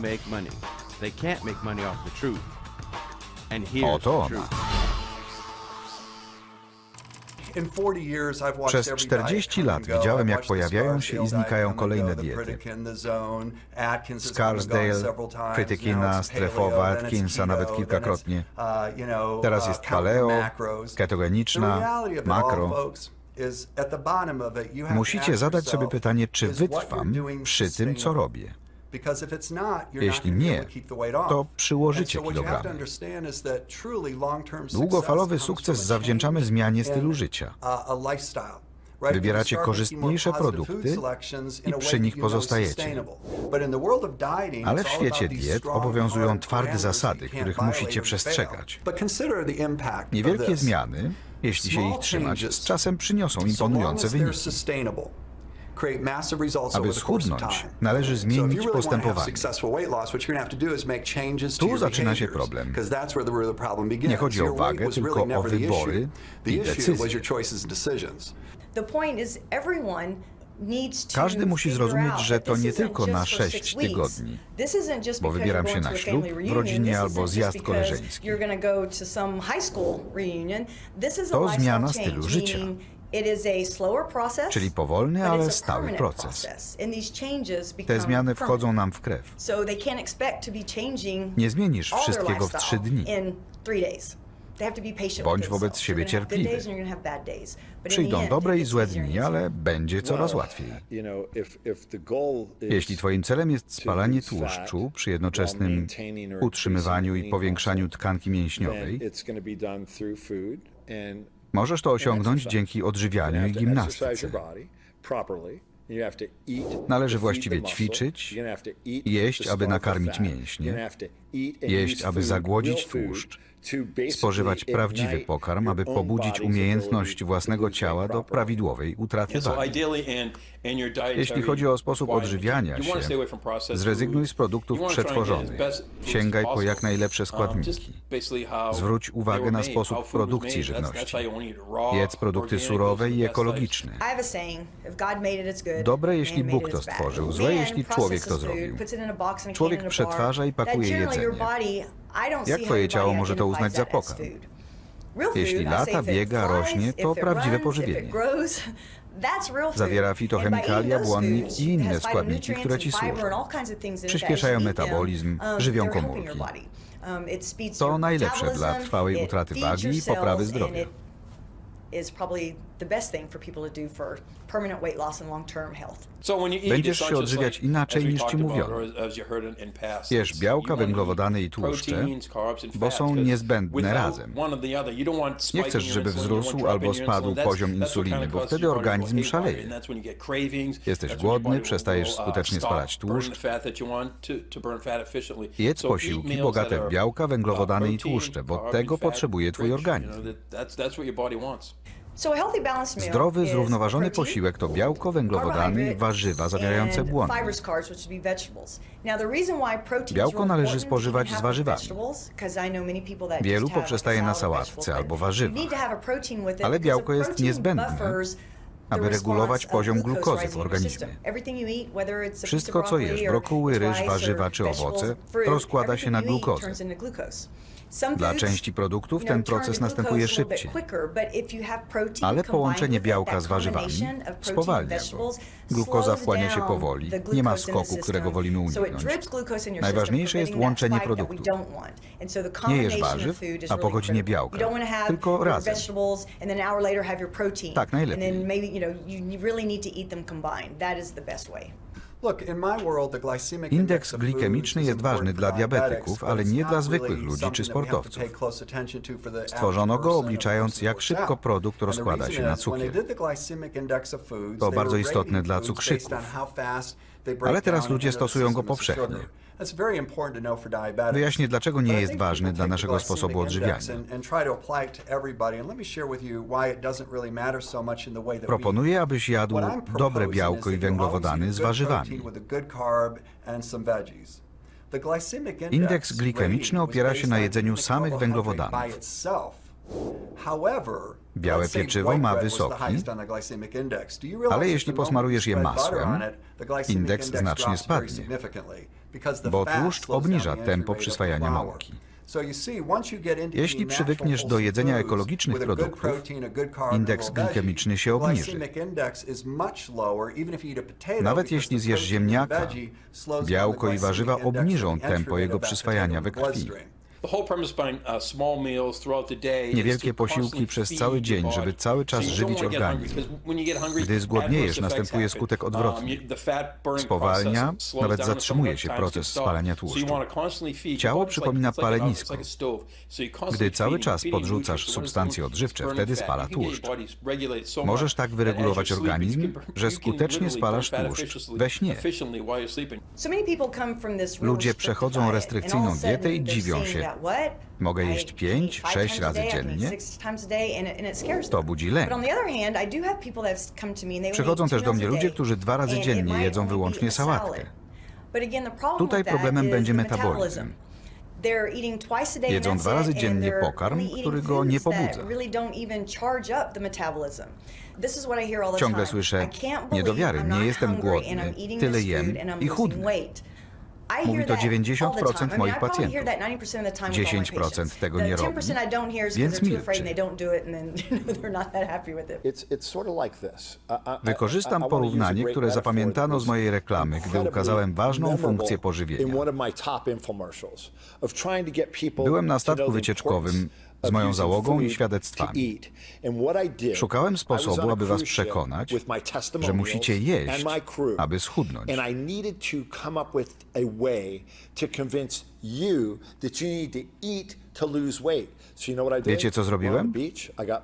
Oto ona. Przez 40 lat widziałem, jak pojawiają się i znikają kolejne diety. Scarsdale, Krytykina, strefowa, Atkinsa nawet kilkakrotnie. Teraz jest paleo, ketogeniczna, makro. Musicie zadać sobie pytanie, czy wytrwam przy tym, co robię. Jeśli nie, to przyłożycie kilogramy. Długofalowy sukces zawdzięczamy zmianie stylu życia. Wybieracie korzystniejsze produkty i przy nich pozostajecie. Ale w świecie diet obowiązują twarde zasady, których musicie przestrzegać. Niewielkie zmiany, jeśli się ich trzymać, z czasem przyniosą imponujące wyniki. Aby schudnąć, należy zmienić postępowanie. Tu zaczyna się problem. Nie chodzi o wagę, tylko o wybory i decyzje. Każdy musi zrozumieć, że to nie tylko na 6 tygodni, bo wybieram się na ślub w rodzinie albo zjazd koleżeński. To zmiana stylu życia. Czyli powolny, ale stały proces. Te zmiany wchodzą nam w krew. Nie zmienisz wszystkiego w 3 dni. Bądź wobec siebie cierpliwy. Przyjdą dobre i złe dni, ale będzie coraz łatwiej. Jeśli Twoim celem jest spalanie tłuszczu przy jednoczesnym utrzymywaniu i powiększaniu tkanki mięśniowej, możesz to osiągnąć dzięki odżywianiu i gimnastyce. Należy właściwie ćwiczyć, jeść, aby nakarmić mięśnie, jeść, aby zagłodzić tłuszcz, spożywać prawdziwy pokarm, aby pobudzić umiejętność własnego ciała do prawidłowej utraty wagi. Jeśli chodzi o sposób odżywiania się, zrezygnuj z produktów przetworzonych. Sięgaj po jak najlepsze składniki. Zwróć uwagę na sposób produkcji żywności. Jedz produkty surowe i ekologiczne. Dobre, jeśli Bóg to stworzył, złe, jeśli człowiek to zrobił. Człowiek przetwarza i pakuje jedzenie. Jak Twoje ciało może to uznać za pokarm? Jeśli lata, biega, rośnie, to prawdziwe pożywienie. Zawiera fitochemikalia, błonnik i inne składniki, które Ci służą. Przyspieszają metabolizm, żywią komórki. To najlepsze dla trwałej utraty wagi i poprawy zdrowia. Będziesz się odżywiać inaczej niż Ci mówiono. Jesz białka, węglowodany i tłuszcze, bo są niezbędne razem. Nie chcesz, żeby wzrósł albo spadł poziom insuliny, bo wtedy organizm szaleje. Jesteś głodny, przestajesz skutecznie spalać tłuszcz. Jedz posiłki bogate w białka, węglowodany i tłuszcze, bo tego potrzebuje Twój organizm. Zdrowy, zrównoważony posiłek to białko, węglowodany i warzywa zawierające błonnik. Białko należy spożywać z warzywami. Wielu poprzestaje na sałatce albo warzywach, ale białko jest niezbędne, aby regulować poziom glukozy w organizmie. Wszystko, co jesz, brokuły, ryż, warzywa czy owoce, rozkłada się na glukozę. Dla części produktów ten proces następuje szybciej, ale połączenie białka z warzywami spowalnia go. Glukoza wchłania się powoli, nie ma skoku, którego wolimy uniknąć. Najważniejsze jest łączenie produktów. Nie jesz warzyw, a po godzinie białka, tylko razem. Tak najlepiej. Indeks glikemiczny jest ważny dla diabetyków, ale nie dla zwykłych ludzi czy sportowców. Stworzono go obliczając, jak szybko produkt rozkłada się na cukier. To bardzo istotne dla cukrzyków, ale teraz ludzie stosują go powszechnie. Wyjaśnię, dlaczego nie jest ważny dla naszego sposobu odżywiania. Proponuję, abyś jadł dobre białko i węglowodany z warzywami. Indeks glikemiczny opiera się na jedzeniu samych węglowodanów. Białe pieczywo ma wysoki, ale jeśli posmarujesz je masłem, indeks znacznie spadnie, bo tłuszcz obniża tempo przyswajania mąki. Jeśli przywykniesz do jedzenia ekologicznych produktów, indeks glikemiczny się obniży. Nawet jeśli zjesz ziemniaka, białko i warzywa obniżą tempo jego przyswajania we krwi. Niewielkie posiłki przez cały dzień, żeby cały czas żywić organizm. Gdy zgłodniejesz, następuje skutek odwrotny. Spowalnia, nawet zatrzymuje się proces spalania tłuszczu. Ciało przypomina palenisko. Gdy cały czas podrzucasz substancje odżywcze, wtedy spala tłuszcz. Możesz tak wyregulować organizm, że skutecznie spalasz tłuszcz we śnie. Ludzie przechodzą restrykcyjną dietę i dziwią się. Mogę jeść 5-6 razy dziennie? To budzi lęk. Przychodzą też do mnie ludzie, którzy 2 razy dziennie jedzą wyłącznie sałatkę. Tutaj problemem będzie metabolizm. Jedzą 2 razy dziennie pokarm, który go nie pobudza. Ciągle słyszę, nie do wiary, nie jestem głodny, tyle jem i chudnę. Mówi to 90% moich pacjentów. 10% tego nie robi, więc milczy. Wykorzystam porównanie, które zapamiętano z mojej reklamy, gdy ukazałem ważną funkcję pożywienia. Byłem na statku wycieczkowym z moją załogą i świadectwami. Szukałem sposobu, aby was przekonać, że musicie jeść, aby schudnąć. Wiecie, co zrobiłem?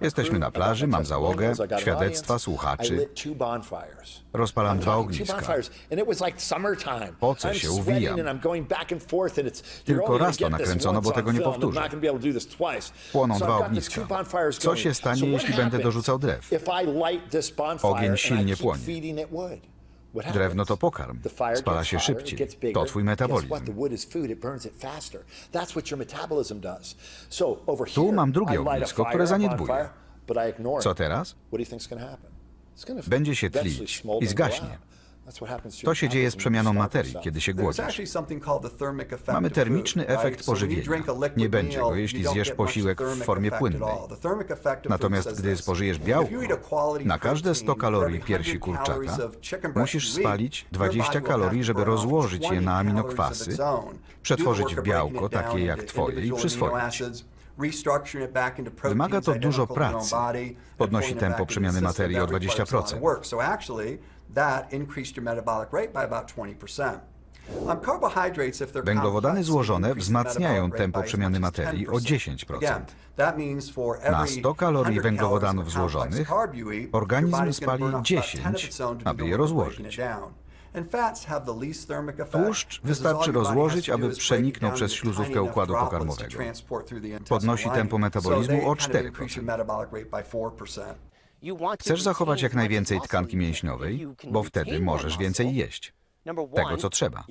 Jesteśmy na plaży, mam załogę, świadectwa, słuchaczy. Rozpalam 2 ogniska. Pocę się, uwijam. Tylko raz to nakręcono, bo tego nie powtórzę. Płoną 2 ogniska. Co się stanie, jeśli będę dorzucał drew? Ogień silnie płonie. Drewno to pokarm. Spala się szybciej. To twój metabolizm. Tu mam drugie ognisko, które zaniedbuję. Co teraz? Będzie się tlić i zgaśnie. To się dzieje z przemianą materii, kiedy się głodzisz. Mamy termiczny efekt pożywienia. Nie będzie go, jeśli zjesz posiłek w formie płynnej. Natomiast gdy spożyjesz białko, na każde 100 kalorii piersi kurczaka musisz spalić 20 kalorii, żeby rozłożyć je na aminokwasy, przetworzyć w białko, takie jak twoje, i przyswoić. Wymaga to dużo pracy. Podnosi tempo przemiany materii o 20%. Węglowodany złożone wzmacniają tempo przemiany materii o 10%. Na 100 kalorii węglowodanów złożonych organizm spali 10, aby je rozłożyć. Tłuszcz wystarczy rozłożyć, aby przeniknął przez śluzówkę układu pokarmowego. Podnosi tempo metabolizmu o 4%. Chcesz zachować jak najwięcej tkanki mięśniowej, bo wtedy możesz więcej jeść. Tego, co trzeba.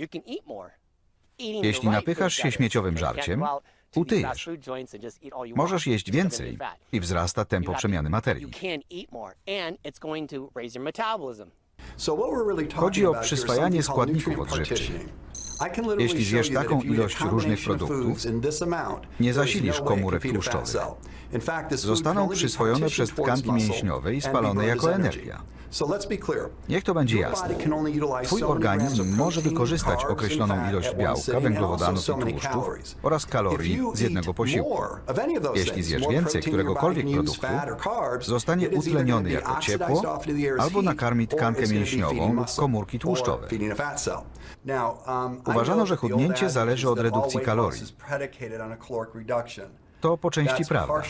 Jeśli napychasz się śmieciowym żarciem, utyjesz. Możesz jeść więcej i wzrasta tempo przemiany materii. Chodzi o przyswajanie składników odżywczych. Jeśli zjesz taką ilość różnych produktów, nie zasilisz komórek tłuszczowych. Zostaną przyswojone przez tkanki mięśniowe i spalone jako energia. Niech to będzie jasne. Twój organizm może wykorzystać określoną ilość białka, węglowodanów i tłuszczów oraz kalorii z jednego posiłku. Jeśli zjesz więcej któregokolwiek produktu, zostanie utleniony jako ciepło albo nakarmi tkankę mięśniową lub komórki tłuszczowe. Uważano, że chudnięcie zależy od redukcji kalorii. To po części prawda.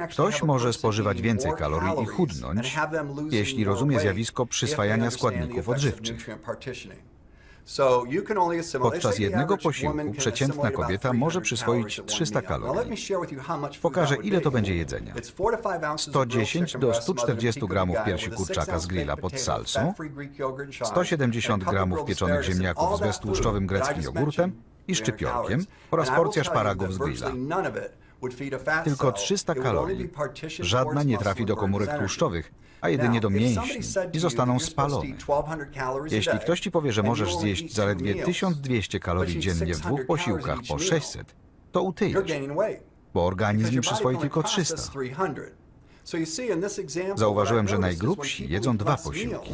Ktoś może spożywać więcej kalorii i chudnąć, jeśli rozumie zjawisko przyswajania składników odżywczych. Podczas jednego posiłku przeciętna kobieta może przyswoić 300 kalorii. Pokażę, ile to będzie jedzenia. 110 do 140 gramów piersi kurczaka z grilla pod salsą, 170 gramów pieczonych ziemniaków z beztłuszczowym greckim jogurtem i szczypiorkiem oraz porcja szparagów z grilla. Tylko 300 kalorii. Żadna nie trafi do komórek tłuszczowych, a jedynie do mięśni i zostaną spalone. Jeśli ktoś ci powie, że możesz zjeść zaledwie 1200 kalorii dziennie w 2 posiłkach po 600, to utyjesz, bo organizm przyswoi tylko 300. Zauważyłem, że najgrubsi jedzą 2 posiłki,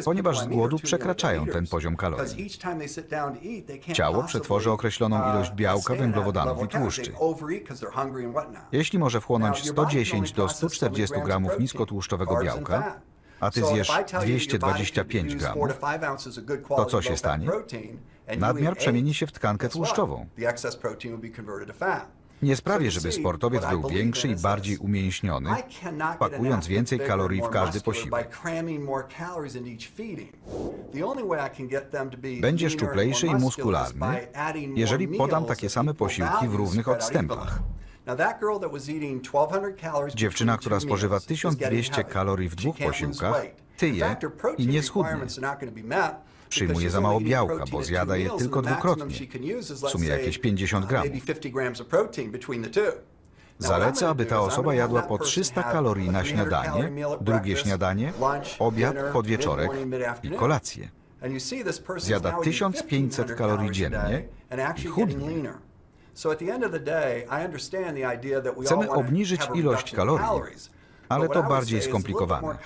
ponieważ z głodu przekraczają ten poziom kalorii. Ciało przetworzy określoną ilość białka, węglowodanów i tłuszczy. Jeśli może wchłonąć 110 do 140 gramów niskotłuszczowego białka, a ty zjesz 225 gramów, to co się stanie? Nadmiar przemieni się w tkankę tłuszczową. Nie sprawię, żeby sportowiec był większy i bardziej umięśniony, pakując więcej kalorii w każdy posiłek. Będzie szczuplejszy i muskularny, jeżeli podam takie same posiłki w równych odstępach. Dziewczyna, która spożywa 1200 kalorii w 2 posiłkach, tyje i nie schudnie. Przyjmuje za mało białka, bo zjada je tylko dwukrotnie, w sumie jakieś 50 gramów. Zalecę, aby ta osoba jadła po 300 kalorii na śniadanie, drugie śniadanie, obiad, podwieczorek i kolację. Zjada 1500 kalorii dziennie i chudnie. Chcemy obniżyć ilość kalorii, ale to bardziej skomplikowane.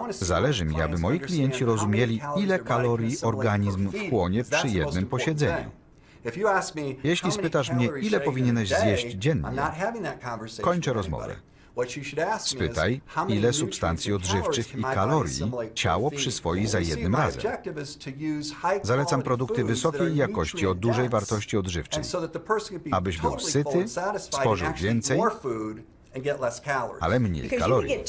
Zależy mi, aby moi klienci rozumieli, ile kalorii organizm wchłonie przy jednym posiedzeniu. Jeśli spytasz mnie, ile powinieneś zjeść dziennie, kończę rozmowę. Spytaj, ile substancji odżywczych i kalorii ciało przyswoi za jednym razem. Zalecam produkty wysokiej jakości o dużej wartości odżywczej, abyś był syty, spożył więcej, ale mniej kalorii.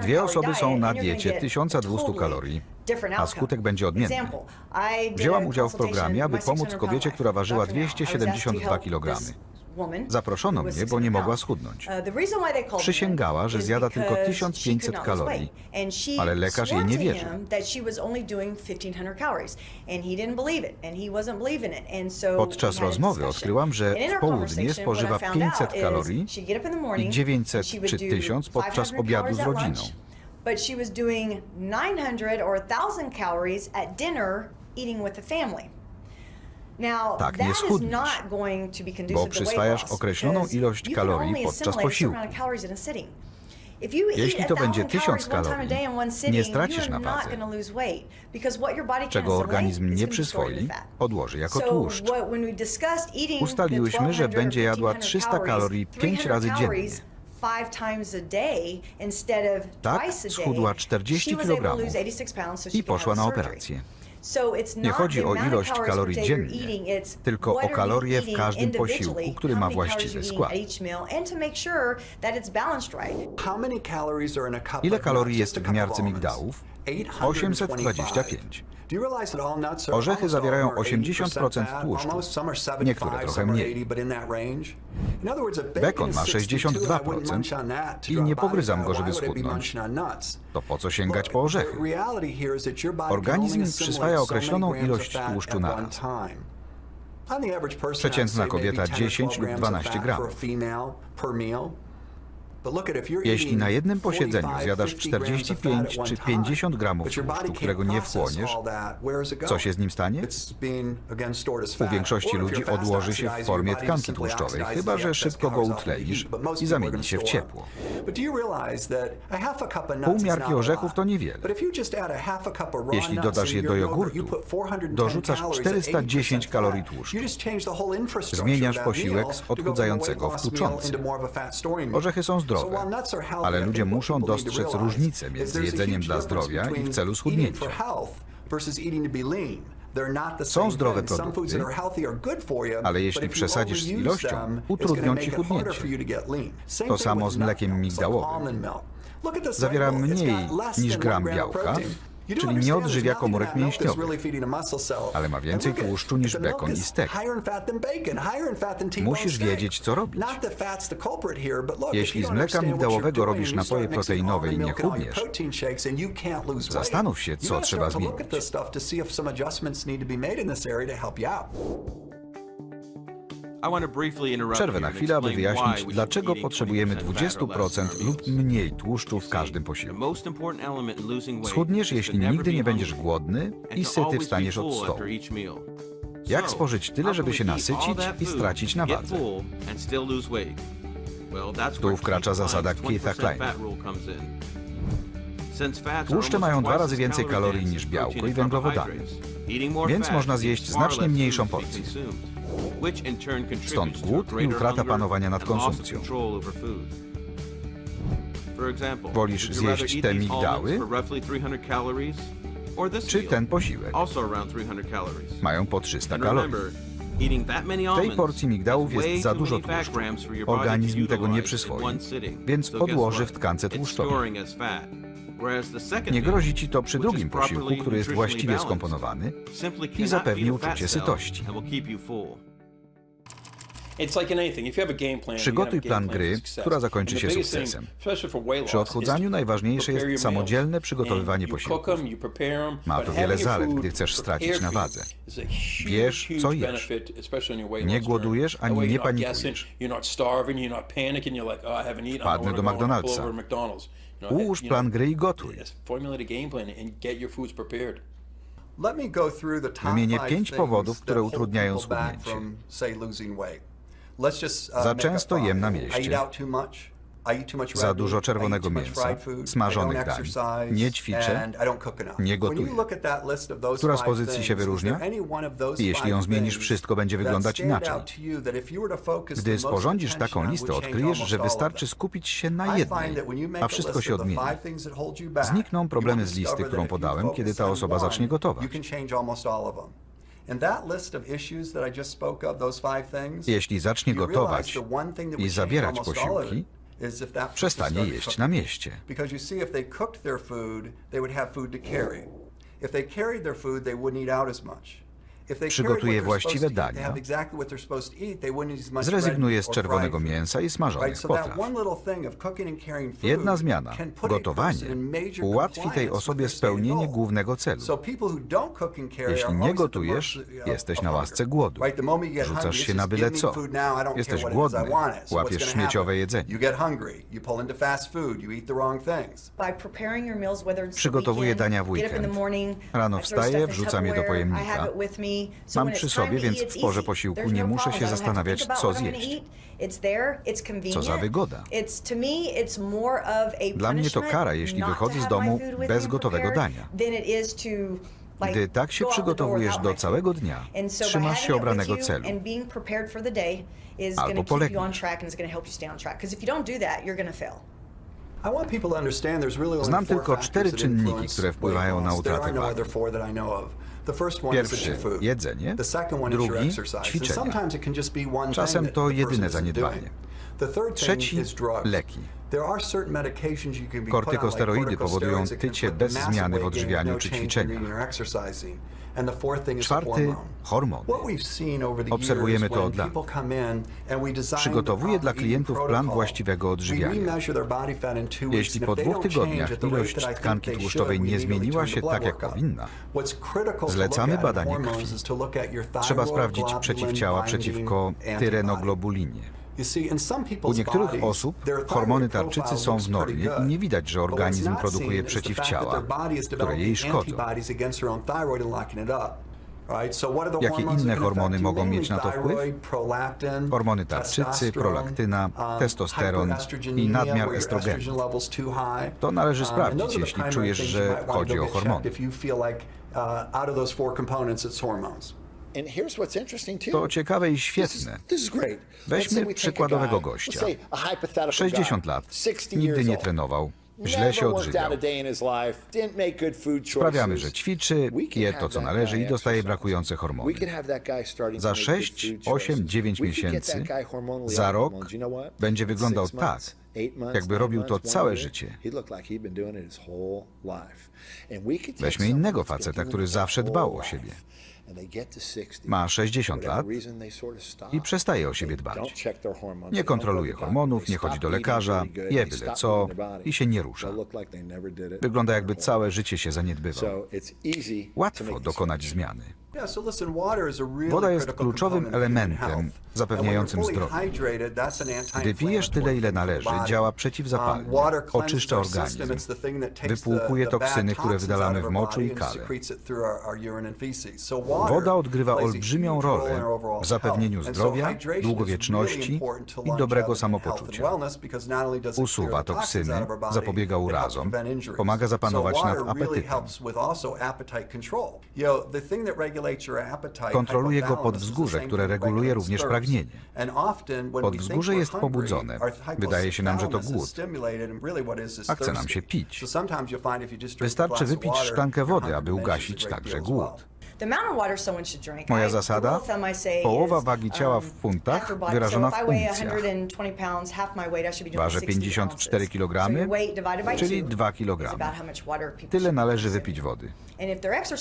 2 osoby są na diecie 1200 kalorii, a skutek będzie odmienny. Wzięłam udział w programie, aby pomóc kobiecie, która ważyła 272 kg. Zaproszono mnie, bo nie mogła schudnąć. Przysięgała, że zjada tylko 1500 kalorii, ale lekarz jej nie wierzył. Podczas rozmowy odkryłam, że w południe spożywa 500 kalorii i 900 czy 1000 podczas obiadu z rodziną. Tak nie schudniesz, bo przyswajasz określoną ilość kalorii podczas posiłku. Jeśli to będzie 1000 kalorii, nie stracisz na wadze. Czego organizm nie przyswoi, odłoży jako tłuszcz. Ustaliłyśmy, że będzie jadła 300 kalorii 5 razy dziennie. Tak schudła 40 kg i poszła na operację. Nie chodzi o ilość kalorii dziennie, tylko o kalorie w każdym posiłku, który ma właściwy skład. Ile kalorii jest w miarce migdałów? 825. Orzechy zawierają 80% tłuszczu, niektóre trochę mniej. Bekon ma 62% i nie pogryzam go, żeby schudnąć. To po co sięgać po orzechy? Organizm przyswaja określoną ilość tłuszczu na raz. Przeciętna kobieta 10 lub 12 gramów. Jeśli na jednym posiedzeniu zjadasz 45 czy 50 gramów tłuszczu, którego nie wchłoniesz, co się z nim stanie? U większości ludzi odłoży się w formie tkanki tłuszczowej, chyba że szybko go utlenisz i zamieni się w ciepło. Pół miarki orzechów to niewiele. Jeśli dodasz je do jogurtu, dorzucasz 410 kalorii tłuszczu. Zmieniasz posiłek z odchudzającego w tuczący. Orzechy są zdrowe, ale ludzie muszą dostrzec różnicę między jedzeniem dla zdrowia i w celu schudnięcia. Są zdrowe produkty, ale jeśli przesadzisz z ilością, utrudnią ci chudnięcie. To samo z mlekiem migdałowym. Zawiera mniej niż gram białka, czyli nie odżywia komórek mięśniowych, ale ma więcej tłuszczu niż bekon i stek. Musisz wiedzieć, co robić. Jeśli z mleka migdałowego robisz napoje proteinowe i nie chudniesz, zastanów się, co trzeba zmienić. Przerwę na chwilę, aby wyjaśnić, dlaczego potrzebujemy 20% lub mniej tłuszczu w każdym posiłku. Schudniesz, jeśli nigdy nie będziesz głodny i syty wstaniesz od stołu. Jak spożyć tyle, żeby się nasycić i stracić na wadze? Tu wkracza zasada Keitha Kleina. Tłuszcze mają 2 razy więcej kalorii niż białko i węglowodany, więc można zjeść znacznie mniejszą porcję. Stąd głód i utrata panowania nad konsumpcją. Wolisz zjeść te migdały, czy ten posiłek? Mają po 300 kalorii. W tej porcji migdałów jest za dużo tłuszczu. Organizm tego nie przyswoi, więc odłoży w tkance tłuszczowej. Nie grozi ci to przy drugim posiłku, który jest właściwie skomponowany i zapewni uczucie sytości. Przygotuj plan gry, która zakończy się sukcesem. Przy odchudzaniu najważniejsze jest samodzielne przygotowywanie posiłków. Ma to wiele zalet, gdy chcesz stracić na wadze. Wiesz, co jesz. Nie głodujesz ani nie panikujesz. Wpadnę do McDonald'sa. Ułóż plan gry i gotuj. Wymienię 5 powodów, które utrudniają schudnięcie. Za często jem na mieście. Za dużo czerwonego mięsa, smażonych dań. Nie ćwiczę, nie gotuję. Która z pozycji się wyróżnia? I jeśli ją zmienisz, wszystko będzie wyglądać inaczej. Gdy sporządzisz taką listę, odkryjesz, że wystarczy skupić się na jednej, a wszystko się odmieni. Znikną problemy z listy, którą podałem, kiedy ta osoba zacznie gotować. Jeśli zacznie gotować i zabierać posiłki, przestanie jeść na mieście. Przygotuje właściwe dania, zrezygnuje z czerwonego mięsa i smażonych potraw. Jedna zmiana, gotowanie, ułatwi tej osobie spełnienie głównego celu. Jeśli nie gotujesz, jesteś na łasce głodu. Rzucasz się na byle co. Jesteś głodny, łapiesz śmieciowe jedzenie. Przygotowuję dania w weekend. Rano wstaję, wrzucam je do pojemnika. Mam przy sobie, więc w porze posiłku nie muszę się zastanawiać, co zjeść. Co za wygoda. Dla mnie to kara, jeśli wychodzę z domu bez gotowego dania. Gdy tak się przygotowujesz do całego dnia, trzymasz się obranego celu. Albo polegniesz. Znam tylko 4 czynniki, które wpływają na utratę wagi. Pierwszy – jedzenie, drugi – ćwiczenia. Czasem to jedyne zaniedbanie. Trzeci – leki. Kortykosteroidy powodują tycie bez zmiany w odżywianiu czy ćwiczeniach. Czwarty – hormony. Obserwujemy to od lat. Przygotowuję dla klientów plan właściwego odżywiania. Jeśli po 2 tygodniach ilość tkanki tłuszczowej nie zmieniła się tak, jak powinna, zlecamy badanie krwi. Trzeba sprawdzić przeciwciała przeciwko tyrenoglobulinie. U niektórych osób hormony tarczycy są w normie i nie widać, że organizm produkuje przeciwciała, które jej szkodzą. Jakie inne hormony mogą mieć na to wpływ? Hormony tarczycy, prolaktyna, testosteron i nadmiar estrogenu. To należy sprawdzić, jeśli czujesz, że chodzi o hormony. To ciekawe i świetne. Weźmy przykładowego gościa. 60 lat, nigdy nie trenował, źle się odżywiał. Sprawiamy, że ćwiczy, je to, co należy i dostaje brakujące hormony. Za 6, 8, 9 miesięcy, za rok będzie wyglądał tak, jakby robił to całe życie. Weźmy innego faceta, który zawsze dbał o siebie. Ma 60 lat i przestaje o siebie dbać. Nie kontroluje hormonów, nie chodzi do lekarza, je byle co i się nie rusza. Wygląda, jakby całe życie się zaniedbywał. Łatwo dokonać zmiany. Woda jest kluczowym elementem zapewniającym zdrowie. Gdy pijesz tyle, ile należy, działa przeciwzapalnie, oczyszcza organizm, wypłukuje toksyny, które wydalamy w moczu i kale. Woda odgrywa olbrzymią rolę w zapewnieniu zdrowia, długowieczności i dobrego samopoczucia. Usuwa toksyny, zapobiega urazom, pomaga zapanować nad apetytem. Kontroluje go podwzgórze, które reguluje również pragnienie. Podwzgórze jest pobudzone. Wydaje się nam, że to głód, a chce nam się pić. Wystarczy wypić szklankę wody, aby ugasić także głód. Moja zasada? Połowa wagi ciała w funtach wyrażona w uncjach. Ważę 54 kg, czyli 2 kg. Tyle należy wypić wody.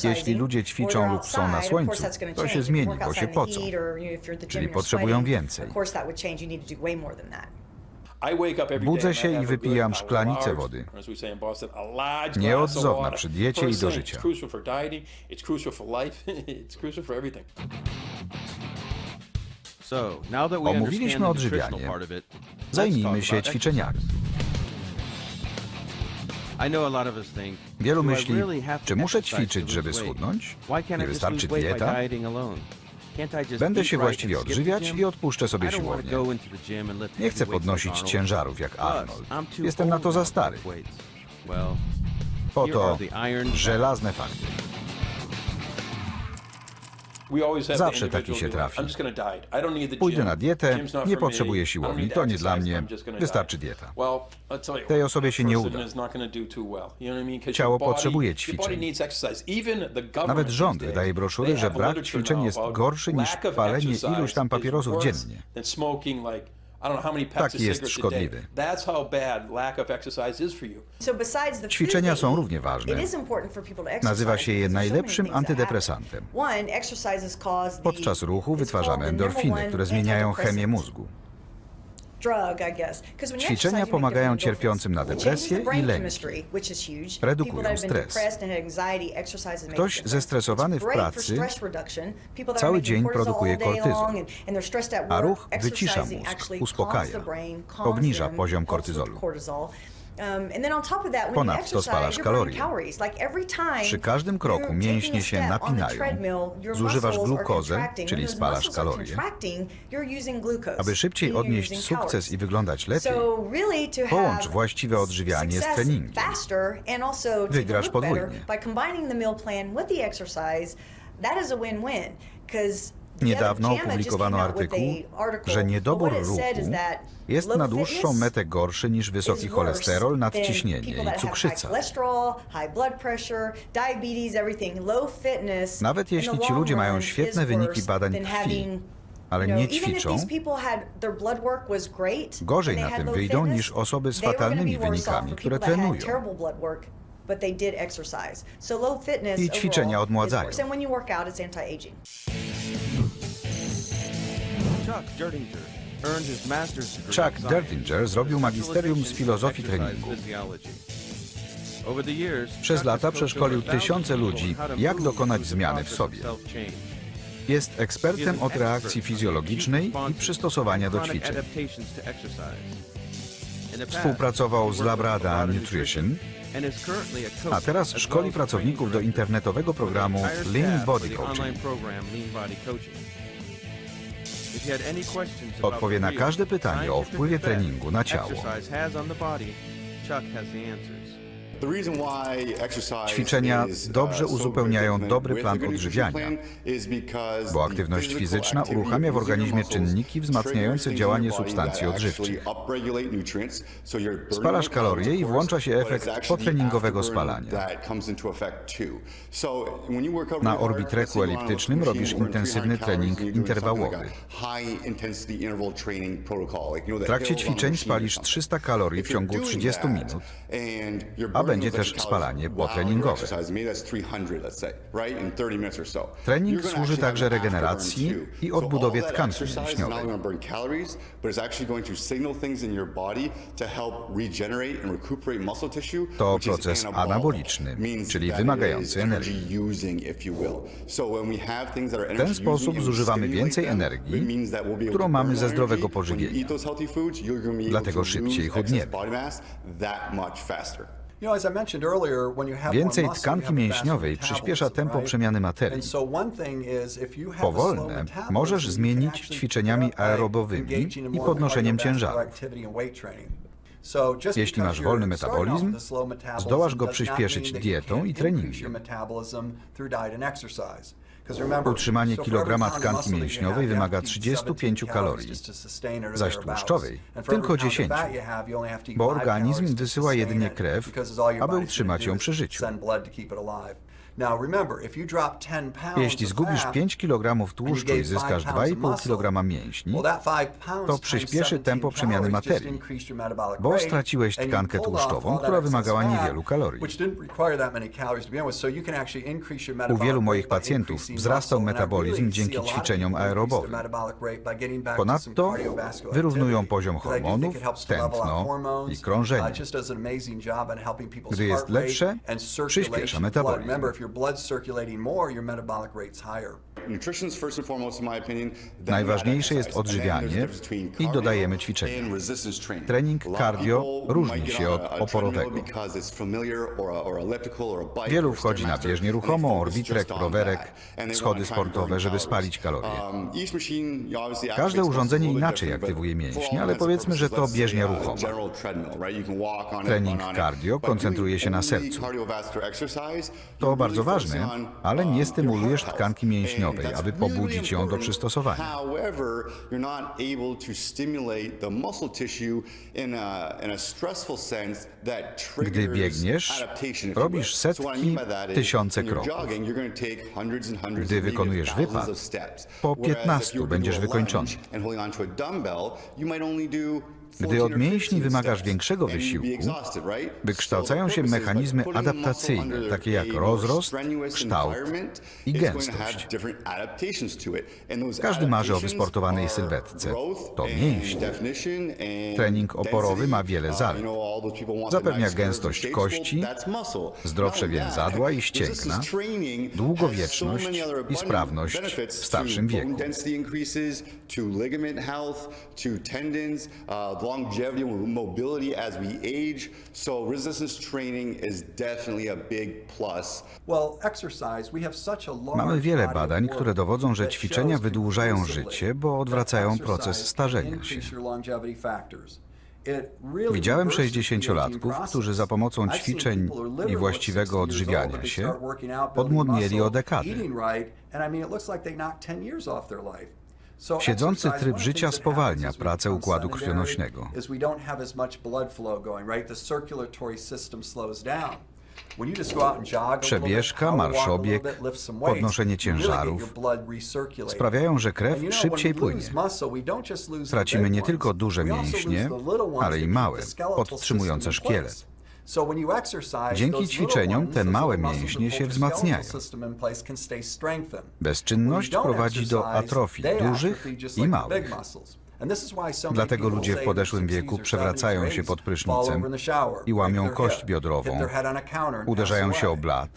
Jeśli ludzie ćwiczą lub są na słońcu, to się zmieni, bo się pocą, czyli potrzebują więcej. Budzę się i wypijam szklanicę wody. Nieodzowna przy diecie i do życia. Omówiliśmy odżywianie. Zajmijmy się ćwiczeniami. Wielu myśli, czy muszę ćwiczyć, żeby schudnąć? Nie wystarczy dieta? Będę się właściwie odżywiać i odpuszczę sobie siłownię. Nie chcę podnosić ciężarów jak Arnold. Jestem na to za stary. Oto żelazne fakty. Zawsze taki się trafi. Pójdę na dietę, nie potrzebuję siłowni, to nie dla mnie, wystarczy dieta. Tej osobie się nie uda. Ciało potrzebuje ćwiczeń. Nawet rząd wydaje broszury, że brak ćwiczeń jest gorszy niż palenie iluś tam papierosów dziennie. Taki jest szkodliwy. Ćwiczenia są równie ważne. Nazywa się je najlepszym antydepresantem. Podczas ruchu wytwarzamy endorfiny, które zmieniają chemię mózgu. Ćwiczenia pomagają cierpiącym na depresję i lęki. Redukują stres. Ktoś zestresowany w pracy cały dzień produkuje kortyzol, a ruch wycisza mózg, uspokaja, obniża poziom kortyzolu. Ponadto spalasz kalorie. Przy każdym kroku mięśnie się napinają, zużywasz glukozę, czyli spalasz kalorie. Aby szybciej odnieść sukces i wyglądać lepiej, połącz właściwe odżywianie z treningiem. Wygrasz podwójnie. Niedawno opublikowano artykuł, że niedobór ruchu jest na dłuższą metę gorszy niż wysoki cholesterol, nadciśnienie i cukrzyca. Nawet jeśli ci ludzie mają świetne wyniki badań krwi, ale nie ćwiczą, gorzej na tym wyjdą niż osoby z fatalnymi wynikami, które trenują. I ćwiczenia odmładzają. Chuck Dertinger zrobił magisterium z filozofii treningu. Przez lata przeszkolił tysiące ludzi, jak dokonać zmiany w sobie. Jest ekspertem od reakcji fizjologicznej i przystosowania do ćwiczeń. Współpracował z Labrador Nutrition, a teraz szkoli pracowników do internetowego programu Lean Body Coaching. Odpowie na każde pytanie o wpływie treningu na ciało. Ćwiczenia dobrze uzupełniają dobry plan odżywiania, bo aktywność fizyczna uruchamia w organizmie czynniki wzmacniające działanie substancji odżywczych. Spalasz kalorie i włącza się efekt potreningowego spalania. Na orbitreku eliptycznym robisz intensywny trening interwałowy. W trakcie ćwiczeń spalisz 300 kalorii w ciągu 30 minut, a będzie też spalanie potreningowe. Trening służy także regeneracji i odbudowie tkanki mięśniowej. To proces anaboliczny, czyli wymagający energii. W ten sposób zużywamy więcej energii, którą mamy ze zdrowego pożywienia. Dlatego szybciej chudniemy. Więcej tkanki mięśniowej przyspiesza tempo przemiany materii. Powolne możesz zmienić ćwiczeniami aerobowymi i podnoszeniem ciężarów. Jeśli masz wolny metabolizm, zdołasz go przyspieszyć dietą i treningiem. Utrzymanie kilograma tkanki mięśniowej wymaga 35 kalorii, zaś tłuszczowej tylko 10, bo organizm wysyła jedynie krew, aby utrzymać ją przy życiu. Jeśli zgubisz 5 kg tłuszczu i zyskasz 2,5 kg mięśni, to przyspieszy tempo przemiany materii, bo straciłeś tkankę tłuszczową, która wymagała niewielu kalorii. U wielu moich pacjentów wzrastał metabolizm dzięki ćwiczeniom aerobowym. Ponadto wyrównują poziom hormonów, tętno i krążenie. Gdy jest lepsze, przyspiesza metabolizm. Najważniejsze jest odżywianie i dodajemy ćwiczenia. Trening cardio różni się od oporowego. Wielu wchodzi na bieżnię ruchomą, orbitrek, rowerek, schody sportowe, żeby spalić kalorie. Każde urządzenie inaczej aktywuje mięśnie, ale powiedzmy, że to bieżnia ruchoma. Trening cardio koncentruje się na sercu. To bardzo ważne, ale nie stymulujesz tkanki mięśniowej, aby pobudzić ją do przystosowania. Gdy biegniesz, robisz setki, tysiące kroków. Gdy wykonujesz wypad, po 15 będziesz wykończony. Gdy od mięśni wymagasz większego wysiłku, wykształcają się mechanizmy adaptacyjne, takie jak rozrost, kształt i gęstość. Każdy marzy o wysportowanej sylwetce. To mięśnie. Trening oporowy ma wiele zalet. Zapewnia gęstość kości, zdrowsze więzadła i ścięgna, długowieczność i sprawność w starszym wieku. Longevity and mobility as we age, so resistance training is definitely a big plus. Mamy wiele badań, które dowodzą, że ćwiczenia wydłużają życie, bo odwracają proces starzenia się. Widziałem 60-latków, którzy za pomocą ćwiczeń i właściwego odżywiania się odmłodnieli o dekadę. Siedzący tryb życia spowalnia pracę układu krwionośnego. Przebieżka, marszobieg, podnoszenie ciężarów sprawiają, że krew szybciej płynie. Tracimy nie tylko duże mięśnie, ale i małe, podtrzymujące szkielet. Dzięki ćwiczeniom te małe mięśnie się wzmacniają. Bezczynność prowadzi do atrofii dużych i małych. Dlatego ludzie w podeszłym wieku przewracają się pod prysznicem i łamią kość biodrową, uderzają się o blat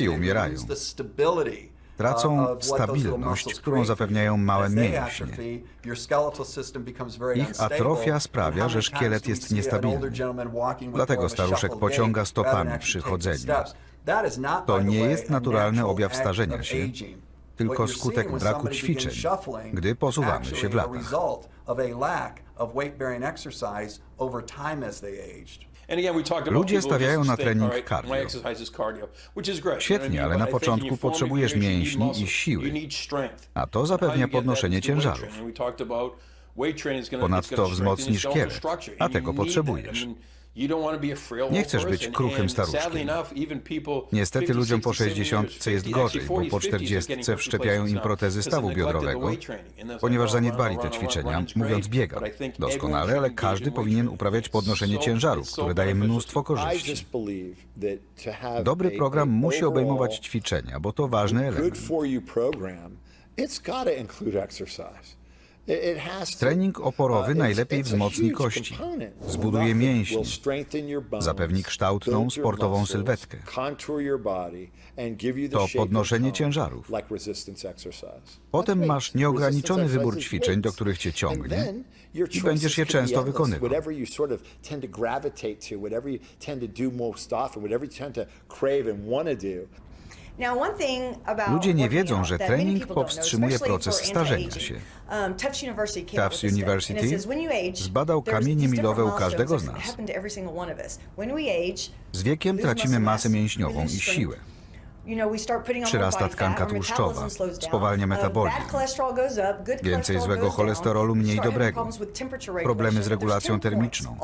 i umierają. Tracą stabilność, którą zapewniają małe mięśnie. Ich atrofia sprawia, że szkielet jest niestabilny. Dlatego staruszek pociąga stopami przy chodzeniu. To nie jest naturalny objaw starzenia się, tylko skutek braku ćwiczeń, gdy posuwamy się w latach. Ludzie stawiają na trening cardio. Świetnie, ale na początku potrzebujesz mięśni i siły, a to zapewnia podnoszenie ciężarów. Ponadto wzmocni szkielet, a tego potrzebujesz. Nie chcesz być kruchym staruszkiem. Niestety ludziom po 60 jest gorzej, bo po 40 wszczepiają im protezy stawu biodrowego, ponieważ zaniedbali te ćwiczenia, mówiąc biegam. Doskonale, ale każdy powinien uprawiać podnoszenie ciężarów, które daje mnóstwo korzyści. Dobry program musi obejmować ćwiczenia, bo to ważny element. Trening oporowy najlepiej wzmocni kości, zbuduje mięśnie, zapewni kształtną, sportową sylwetkę. To podnoszenie ciężarów. Potem masz nieograniczony wybór ćwiczeń, do których cię ciągnie i będziesz je często wykonywał. Ludzie nie wiedzą, że trening powstrzymuje proces starzenia się. Tufts University zbadał kamienie milowe u każdego z nas. Z wiekiem tracimy masę mięśniową i siłę. Przyrasta tkanka tłuszczowa, spowalnia metabolizm, więcej złego cholesterolu, mniej dobrego, problemy z regulacją termiczną,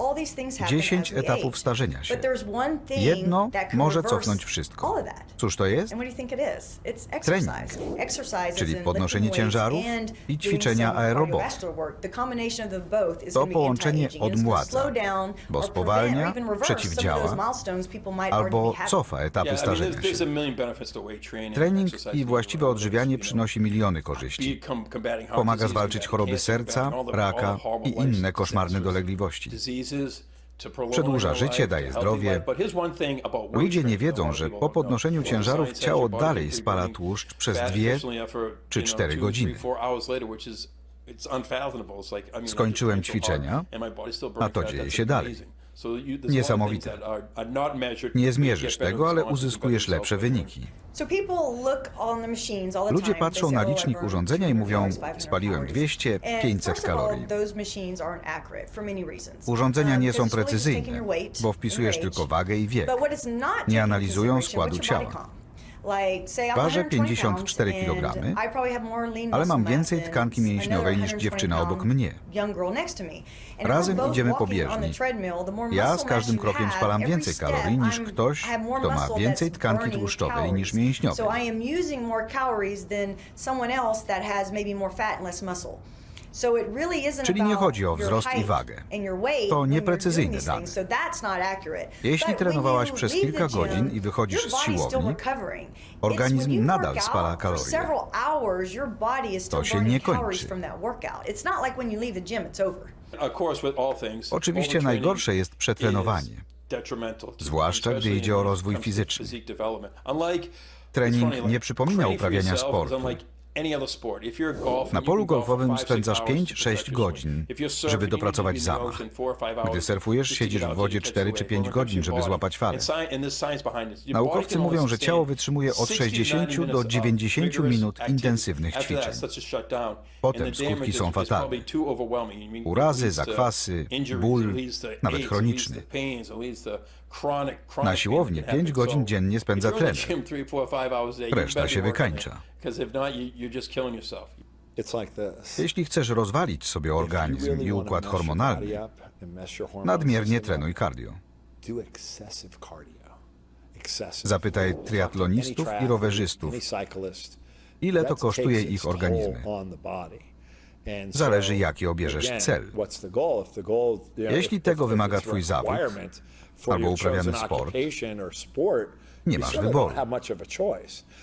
10 etapów starzenia się. Jedno może cofnąć wszystko. Cóż to jest? Trening, czyli podnoszenie ciężarów i ćwiczenia aerobowe. To połączenie odmładza, bo spowalnia, przeciwdziała albo cofa etapy starzenia się. Trening i właściwe odżywianie przynosi miliony korzyści. Pomaga zwalczyć choroby serca, raka i inne koszmarne dolegliwości. Przedłuża życie, daje zdrowie. Ludzie nie wiedzą, że po podnoszeniu ciężarów ciało dalej spala tłuszcz przez 2 czy 4 godziny. Skończyłem ćwiczenia, a to dzieje się dalej. Niesamowite. Nie zmierzysz tego, ale uzyskujesz lepsze wyniki. Ludzie patrzą na licznik urządzenia i mówią, spaliłem 200-500 kalorii. Urządzenia nie są precyzyjne, bo wpisujesz tylko wagę i wiek. Nie analizują składu ciała. Ważę 54 kg, ale mam więcej tkanki mięśniowej niż dziewczyna obok mnie. Razem idziemy po bieżni. Ja z każdym krokiem spalam więcej kalorii niż ktoś, kto ma więcej tkanki tłuszczowej niż mięśniowej. Czyli nie chodzi o wzrost i wagę. To nieprecyzyjne dane. Jeśli trenowałaś przez kilka godzin i wychodzisz z siłowni, organizm nadal spala kalorie. To się nie kończy. Oczywiście najgorsze jest przetrenowanie, zwłaszcza gdy idzie o rozwój fizyczny. Trening nie przypomina uprawiania sportu. Na polu golfowym spędzasz 5-6 godzin, żeby dopracować zamach. Gdy surfujesz, siedzisz w wodzie 4 czy 5 godzin, żeby złapać falę. Naukowcy mówią, że ciało wytrzymuje od 60 do 90 minut intensywnych ćwiczeń. Potem skutki są fatalne. Urazy, zakwasy, ból, nawet chroniczny. Na siłowni 5 godzin dziennie spędza trener. Reszta się wykańcza. Jeśli chcesz rozwalić sobie organizm i układ hormonalny, nadmiernie trenuj cardio. Zapytaj triatlonistów i rowerzystów, ile to kosztuje ich organizmy. Zależy, jaki obierzesz cel. Jeśli tego wymaga twój zawód albo uprawiany sport, nie masz wyboru.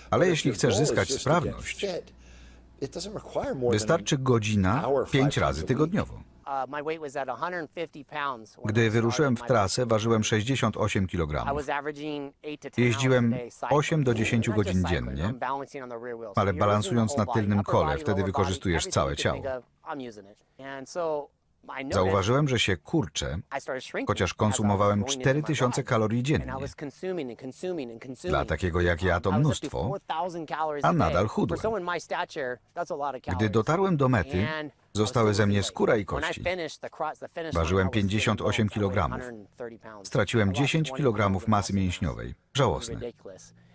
Ale jeśli chcesz zyskać sprawność, wystarczy godzina 5 razy tygodniowo. Gdy wyruszyłem w trasę, ważyłem 68 kg. Jeździłem 8 do 10 godzin dziennie, ale balansując na tylnym kole, wtedy wykorzystujesz całe ciało. Zauważyłem, że się kurczę, chociaż konsumowałem 4000 kalorii dziennie. Dla takiego jak ja to mnóstwo, a nadal chudłem. Gdy dotarłem do mety, zostały ze mnie skóra i kości. Ważyłem 58 kg. Straciłem 10 kg masy mięśniowej. Żałosne.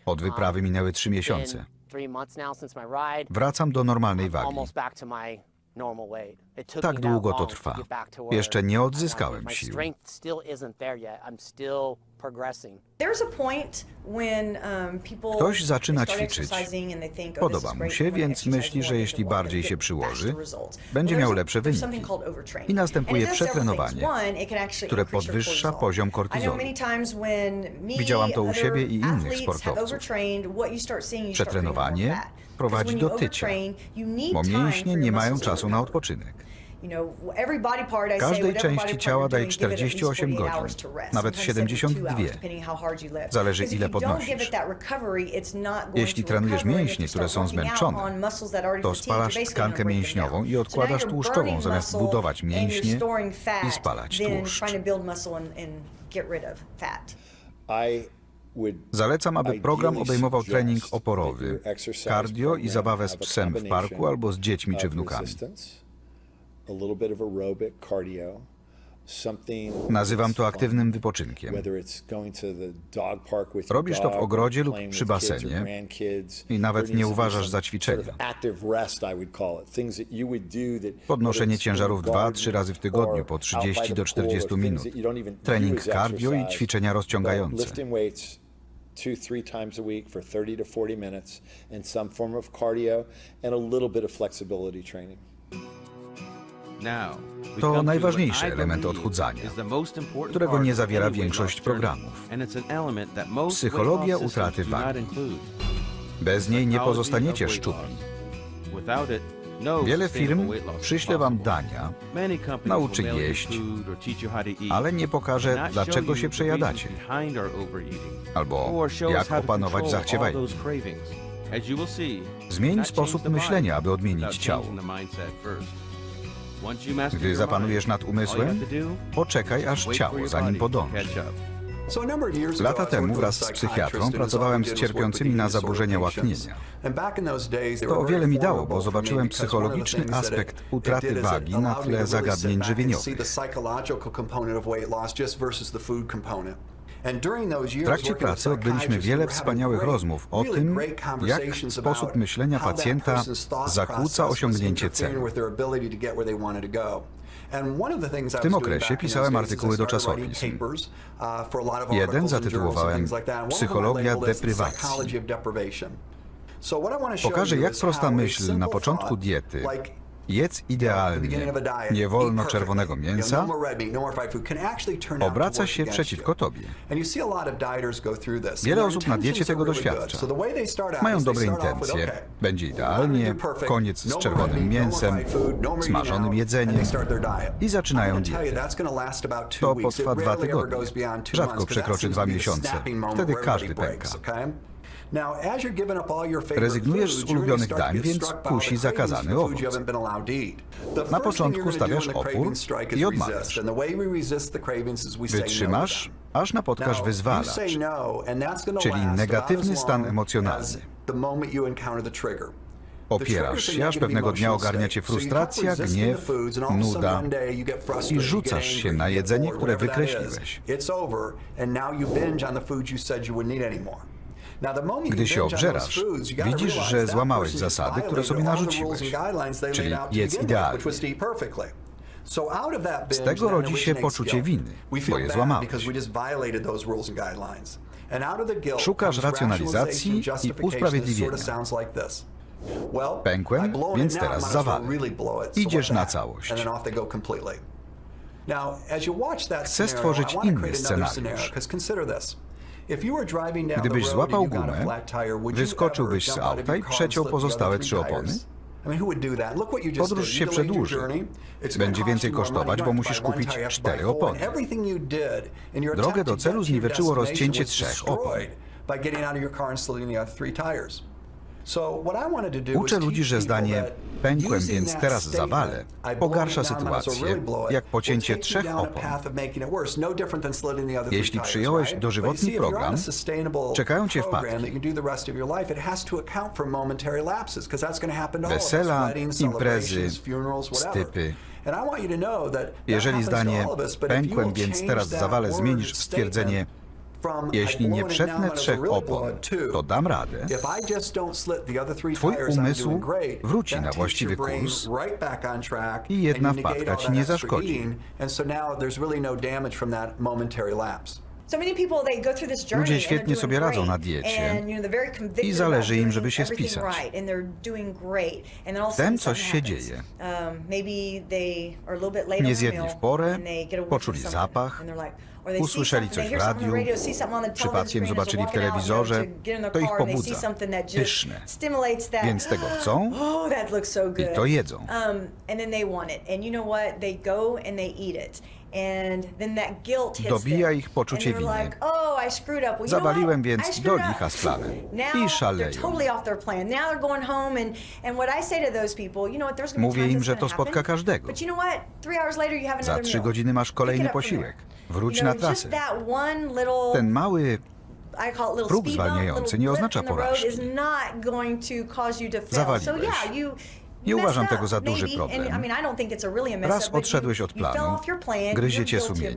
Od wyprawy minęły 3 miesiące. Wracam do normalnej wagi. Tak długo to trwa. Jeszcze nie odzyskałem sił. Ktoś zaczyna ćwiczyć. Podoba mu się, więc myśli, że jeśli bardziej się przyłoży, będzie miał lepsze wyniki. I następuje przetrenowanie, które podwyższa poziom kortyzolu. Widziałam to u siebie i innych sportowców. Przetrenowanie prowadzi do tycia, bo mięśnie nie mają czasu na odpoczynek. Każdej części ciała daj 48 godzin, nawet 72. Zależy, ile podnosisz. Jeśli trenujesz mięśnie, które są zmęczone, to spalasz tkankę mięśniową i odkładasz tłuszczową, zamiast budować mięśnie i spalać tłuszcz. Zalecam, aby program obejmował trening oporowy, cardio i zabawę z psem w parku albo z dziećmi czy wnukami. Nazywam to aktywnym wypoczynkiem. Robisz to w ogrodzie lub przy basenie i nawet nie uważasz za ćwiczenia. Podnoszenie ciężarów 2-3 razy w tygodniu po 30 do 40 minut. Trening cardio i ćwiczenia rozciągające. 2-3 times a week for 30 to 40 minutes and some form of cardio and a little bit of flexibility training. To najważniejszy element odchudzania, którego nie zawiera większość programów. Psychologia utraty wagi. Bez niej nie pozostaniecie szczupli. Wiele firm przyśle wam dania, nauczy jeść, ale nie pokaże, dlaczego się przejadacie, albo jak opanować zachciewajki. Zmień sposób myślenia, aby odmienić ciało. Gdy zapanujesz nad umysłem, poczekaj, aż ciało za nim podąży. Lata temu wraz z psychiatrą pracowałem z cierpiącymi na zaburzenia łaknienia. To o wiele mi dało, bo zobaczyłem psychologiczny aspekt utraty wagi na tle zagadnień żywieniowych. W trakcie pracy odbyliśmy wiele wspaniałych rozmów o tym, jak sposób myślenia pacjenta zakłóca osiągnięcie celu. W tym okresie pisałem artykuły do czasopism. Jeden zatytułowałem Psychologia deprywacji. Pokażę, jak prosta myśl na początku diety, jedz idealnie, nie wolno czerwonego mięsa, obraca się przeciwko tobie. Wiele osób na diecie tego doświadcza. Mają dobre intencje, będzie idealnie, koniec z czerwonym mięsem, smażonym jedzeniem i zaczynają dietę. To potrwa 2 tygodnie, rzadko przekroczy 2 miesiące, wtedy każdy pęka. Rezygnujesz z ulubionych dań, więc kusi zakazany owoc. Na początku stawiasz opór i odmawiasz. Wytrzymasz, aż napotkasz wyzwalacz, czyli negatywny stan emocjonalny. Opierasz się, aż pewnego dnia ogarnia cię frustracja, gniew, nuda i rzucasz się na jedzenie, które wykreśliłeś. Gdy się obżerasz, widzisz, że złamałeś zasady, które sobie narzuciłeś, czyli jedz idealnie. Z tego rodzi się poczucie winy, bo je złamałeś. Szukasz racjonalizacji i usprawiedliwienia. Pękłem, więc teraz zawalę. Idziesz na całość. Chcę stworzyć inny scenariusz. Gdybyś złapał gumę, wyskoczyłbyś z auta i przeciął pozostałe 3 opony? Podróż się przedłuży. Będzie więcej kosztować, bo musisz kupić 4 opony. Drogę do celu zniweczyło rozcięcie 3 opon. Uczę ludzi, że zdanie "pękłem, więc teraz zawalę" pogarsza sytuację, jak pocięcie 3 opon. Jeśli przyjąłeś dożywotni program, czekają cię wpadki. Wesela, imprezy, stypy. Jeżeli zdanie "pękłem, więc teraz zawalę" zmienisz w stwierdzenie "jeśli nie przetnę 3 opon, to dam radę", twój umysł wróci na właściwy kurs i jedna wpadka ci nie zaszkodzi. Ludzie świetnie sobie radzą na diecie i zależy im, żeby się spisać. Wtem coś się dzieje. Nie zjedli w porę, poczuli zapach, usłyszeli coś w radiu, przypadkiem zobaczyli w telewizorze, to ich pobudza. Pyszne. Więc tego chcą i to jedzą. Dobija ich poczucie winy. Zawaliłem, więc do licha z planem. I szaleją. Mówię im, że to spotka każdego. Za 3 godziny masz kolejny posiłek. Wróć na trasę. Ten mały próg zwalniający nie oznacza porażki. Zawaliłeś. Nie uważam tego za duży problem. Raz odszedłeś od planu, gryzie cię sumienie,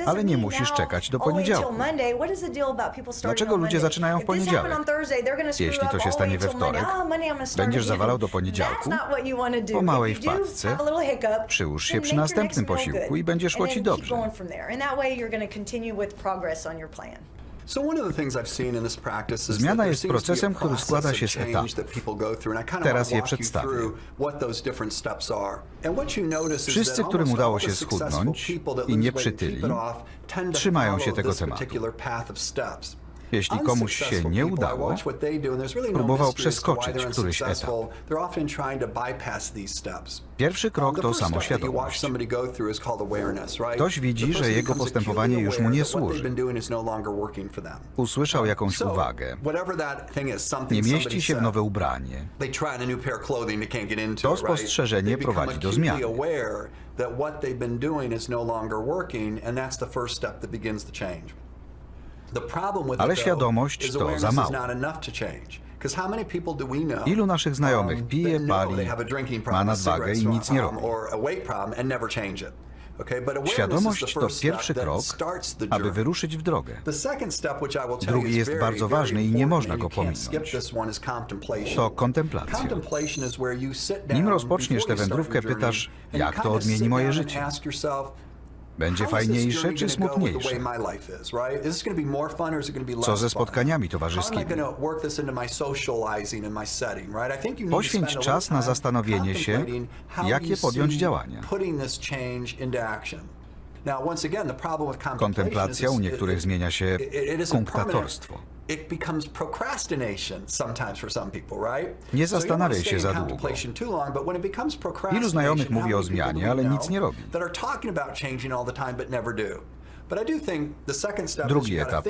ale nie musisz czekać do poniedziałku. Dlaczego ludzie zaczynają w poniedziałek? Jeśli to się stanie we wtorek, będziesz zawalał do poniedziałku, po małej wpadce, przyłóż się przy następnym posiłku i będzie szło ci dobrze. Zmiana jest procesem, który składa się z etapów. Teraz je przedstawię. Wszyscy, którym udało się schudnąć i nie przytyli, trzymają się tego tematu. Jeśli komuś się nie udało, próbował przeskoczyć któryś etap. Pierwszy krok to samoświadomość. Ktoś widzi, że jego postępowanie już mu nie służy. Usłyszał jakąś uwagę. Nie mieści się w nowe ubranie. To spostrzeżenie prowadzi do zmiany. Ale świadomość to za mało. Ilu naszych znajomych pije, pali, ma nadwagę i nic nie robi? Świadomość to pierwszy krok, aby wyruszyć w drogę. Drugi jest bardzo ważny i nie można go pominąć. To kontemplacja. Nim rozpoczniesz tę wędrówkę, pytasz, jak to odmieni moje życie? Będzie fajniejsze czy smutniejsze? Co ze spotkaniami towarzyskimi? Poświęć czas na zastanowienie się, jakie podjąć działania. Kontemplacja u niektórych zmienia się w kunktatorstwo. Nie zastanawiaj się za długo. Ilu znajomych mówi o zmianie, ale nic nie robi? Drugi etap.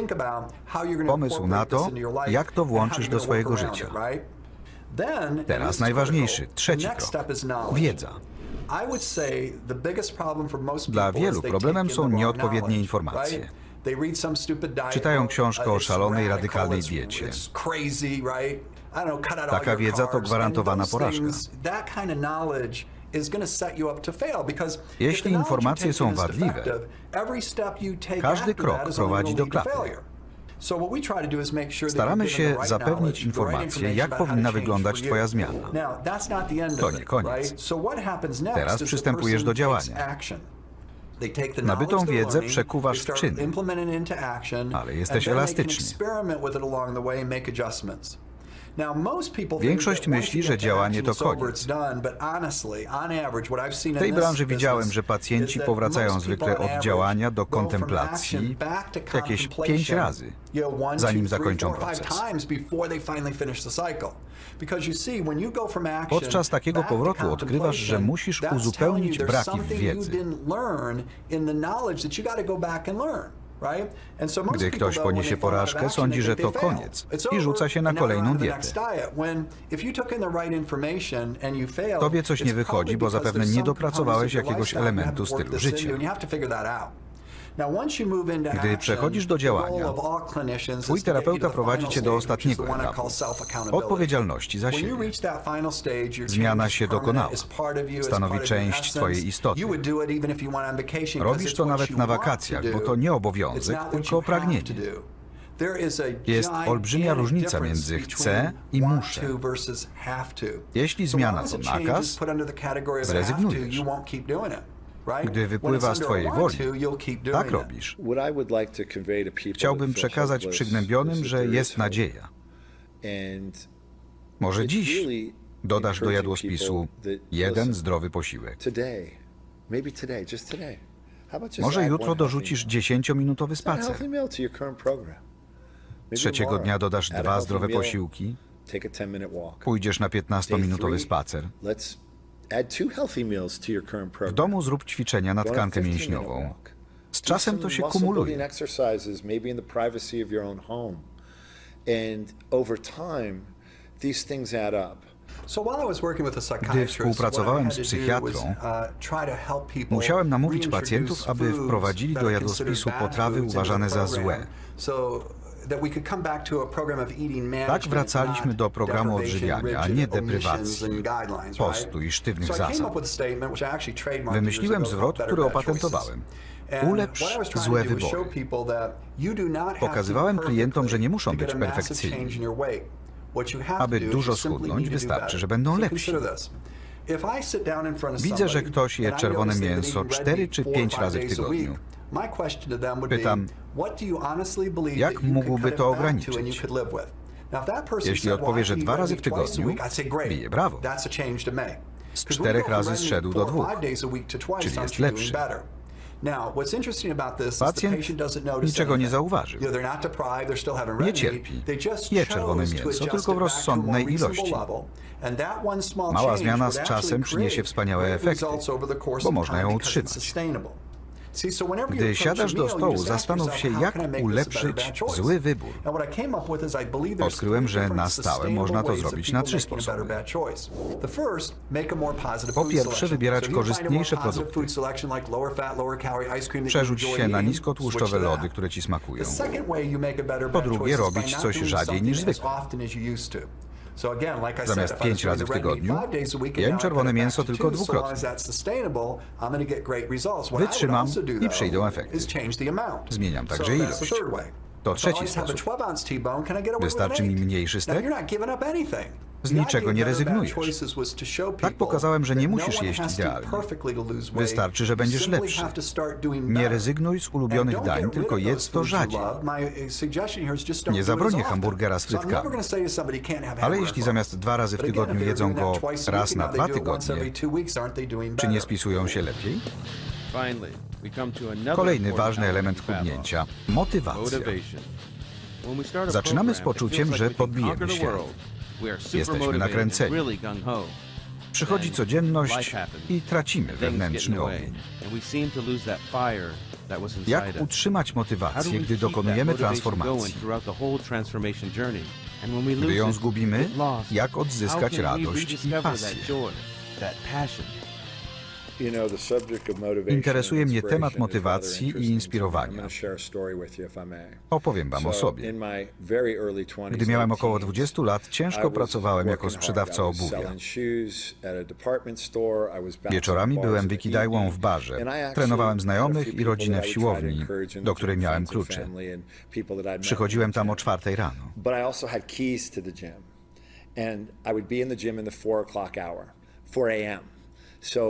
Pomysł na to, jak to włączysz do swojego życia. Teraz najważniejszy, trzeci krok. Wiedza. Dla wielu problemem są nieodpowiednie informacje. Czytają książkę o szalonej, radykalnej diecie. Taka wiedza to gwarantowana porażka. Jeśli informacje są wadliwe, każdy krok prowadzi do klapy. Staramy się zapewnić informację, jak powinna wyglądać Twoja zmiana. To nie koniec. Teraz przystępujesz do działania. Nabytą wiedzę przekuwasz w czyny, ale jesteś elastyczny. Większość myśli, że działanie to koniec. W tej branży widziałem, że pacjenci powracają zwykle od działania do kontemplacji jakieś 5 razy, zanim zakończą proces. Podczas takiego powrotu odkrywasz, że musisz uzupełnić braki w wiedzy. Gdy ktoś poniesie porażkę, sądzi, że to koniec i rzuca się na kolejną dietę. Tobie coś nie wychodzi, bo zapewne nie dopracowałeś jakiegoś elementu stylu życia. Gdy przechodzisz do działania, twój terapeuta prowadzi cię do ostatniego etapu – odpowiedzialności za siebie. Zmiana się dokonała. Stanowi część twojej istoty. Robisz to nawet na wakacjach, bo to nie obowiązek, tylko pragnienie. Jest olbrzymia różnica między chcę i muszę. Jeśli zmiana to nakaz, zrezygnujesz. Gdy wypływa z twojej woli, tak robisz. Chciałbym przekazać przygnębionym, że jest nadzieja. Może dziś dodasz do jadłospisu jeden zdrowy posiłek. Może jutro dorzucisz 10-minutowy spacer. Trzeciego dnia dodasz 2 zdrowe posiłki. Pójdziesz na 15-minutowy spacer. W domu zrób ćwiczenia na tkankę mięśniową. Z czasem to się kumuluje. Gdy współpracowałem z psychiatrą, musiałem namówić pacjentów, aby wprowadzili do jadłospisu potrawy uważane za złe. Tak wracaliśmy do programu odżywiania, a nie deprywacji, postu i sztywnych zasad. Wymyśliłem zwrot, który opatentowałem. Ulepsz złe wybory. Pokazywałem klientom, że nie muszą być perfekcyjni. Aby dużo schudnąć, wystarczy, że będą lepsi. Widzę, że ktoś je czerwone mięso 4 czy 5 razy w tygodniu. Pytam, jak mógłby to ograniczyć? Jeśli odpowie, że 2 razy w tygodniu, bije brawo. Z 4 razy zszedł do 2, czyli jest lepszy. Pacjent niczego nie zauważył. Nie cierpi. Je czerwone mięso, tylko w rozsądnej ilości. Mała zmiana z czasem przyniesie wspaniałe efekty, bo można ją utrzymać. Gdy siadasz do stołu, zastanów się, jak ulepszyć zły wybór. Odkryłem, że na stałe można to zrobić na 3 sposoby. Po pierwsze, wybierać korzystniejsze produkty. Przerzuć się na niskotłuszczowe lody, które ci smakują. Po drugie, robić coś rzadziej niż zwykle. Zamiast 5 razy w tygodniu, jem czerwone mięso tylko 2-krotnie. Wytrzymam i przyjdą efekty. Zmieniam także ilość. To trzeci sposób. Wystarczy mi mniejszy stek? Z niczego nie rezygnujesz. Tak pokazałem, że nie musisz jeść idealnie. Wystarczy, że będziesz lepszy. Nie rezygnuj z ulubionych dań, tylko jedz to rzadziej. Nie zabronię hamburgera z frytkami. Ale jeśli zamiast 2 razy w tygodniu jedzą go raz na 2 tygodnie, czy nie spisują się lepiej? Kolejny ważny element chudnięcia – motywacja. Zaczynamy z poczuciem, że podbijemy świat. Jesteśmy nakręceni. Przychodzi codzienność i tracimy wewnętrzny ogień. Jak utrzymać motywację, gdy dokonujemy transformacji? Gdy ją zgubimy, jak odzyskać radość i pasję? Interesuje mnie temat motywacji i inspirowania. Opowiem wam o sobie. Gdy miałem około 20 lat, ciężko pracowałem jako sprzedawca obuwia. Wieczorami byłem wykidajłą w barze. Trenowałem znajomych i rodzinę w siłowni, do której miałem klucze. Przychodziłem tam o 4 rano.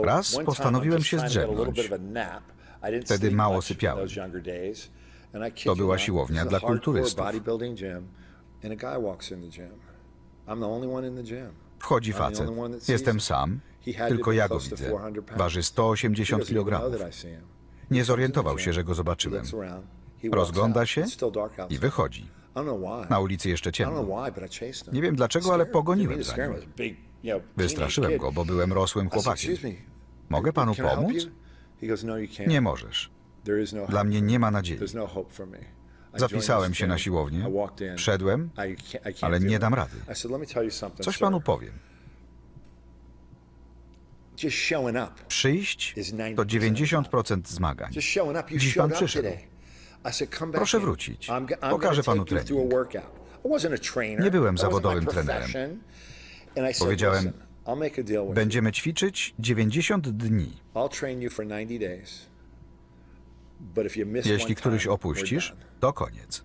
Raz postanowiłem się zdrzemnąć. Wtedy mało sypiałem. To była siłownia dla kulturystów. I'm the only one in the gym. Wchodzi facet. Jestem sam, tylko ja go widzę. Waży 180 kg. Nie zorientował się, że go zobaczyłem. Rozgląda się i wychodzi. Na ulicy jeszcze ciemno. Nie wiem dlaczego, ale pogoniłem za nim. Wystraszyłem go, bo byłem rosłym chłopakiem. Mogę panu pomóc? Nie możesz. Dla mnie nie ma nadziei. Zapisałem się na siłownię, wszedłem, ale nie dam rady. Coś panu powiem. Przyjść to 90% zmagań. Dziś pan przyszedł. Proszę wrócić. Pokażę panu trening. Nie byłem zawodowym trenerem. Powiedziałem, będziemy ćwiczyć 90 dni. Jeśli któryś opuścisz, to koniec.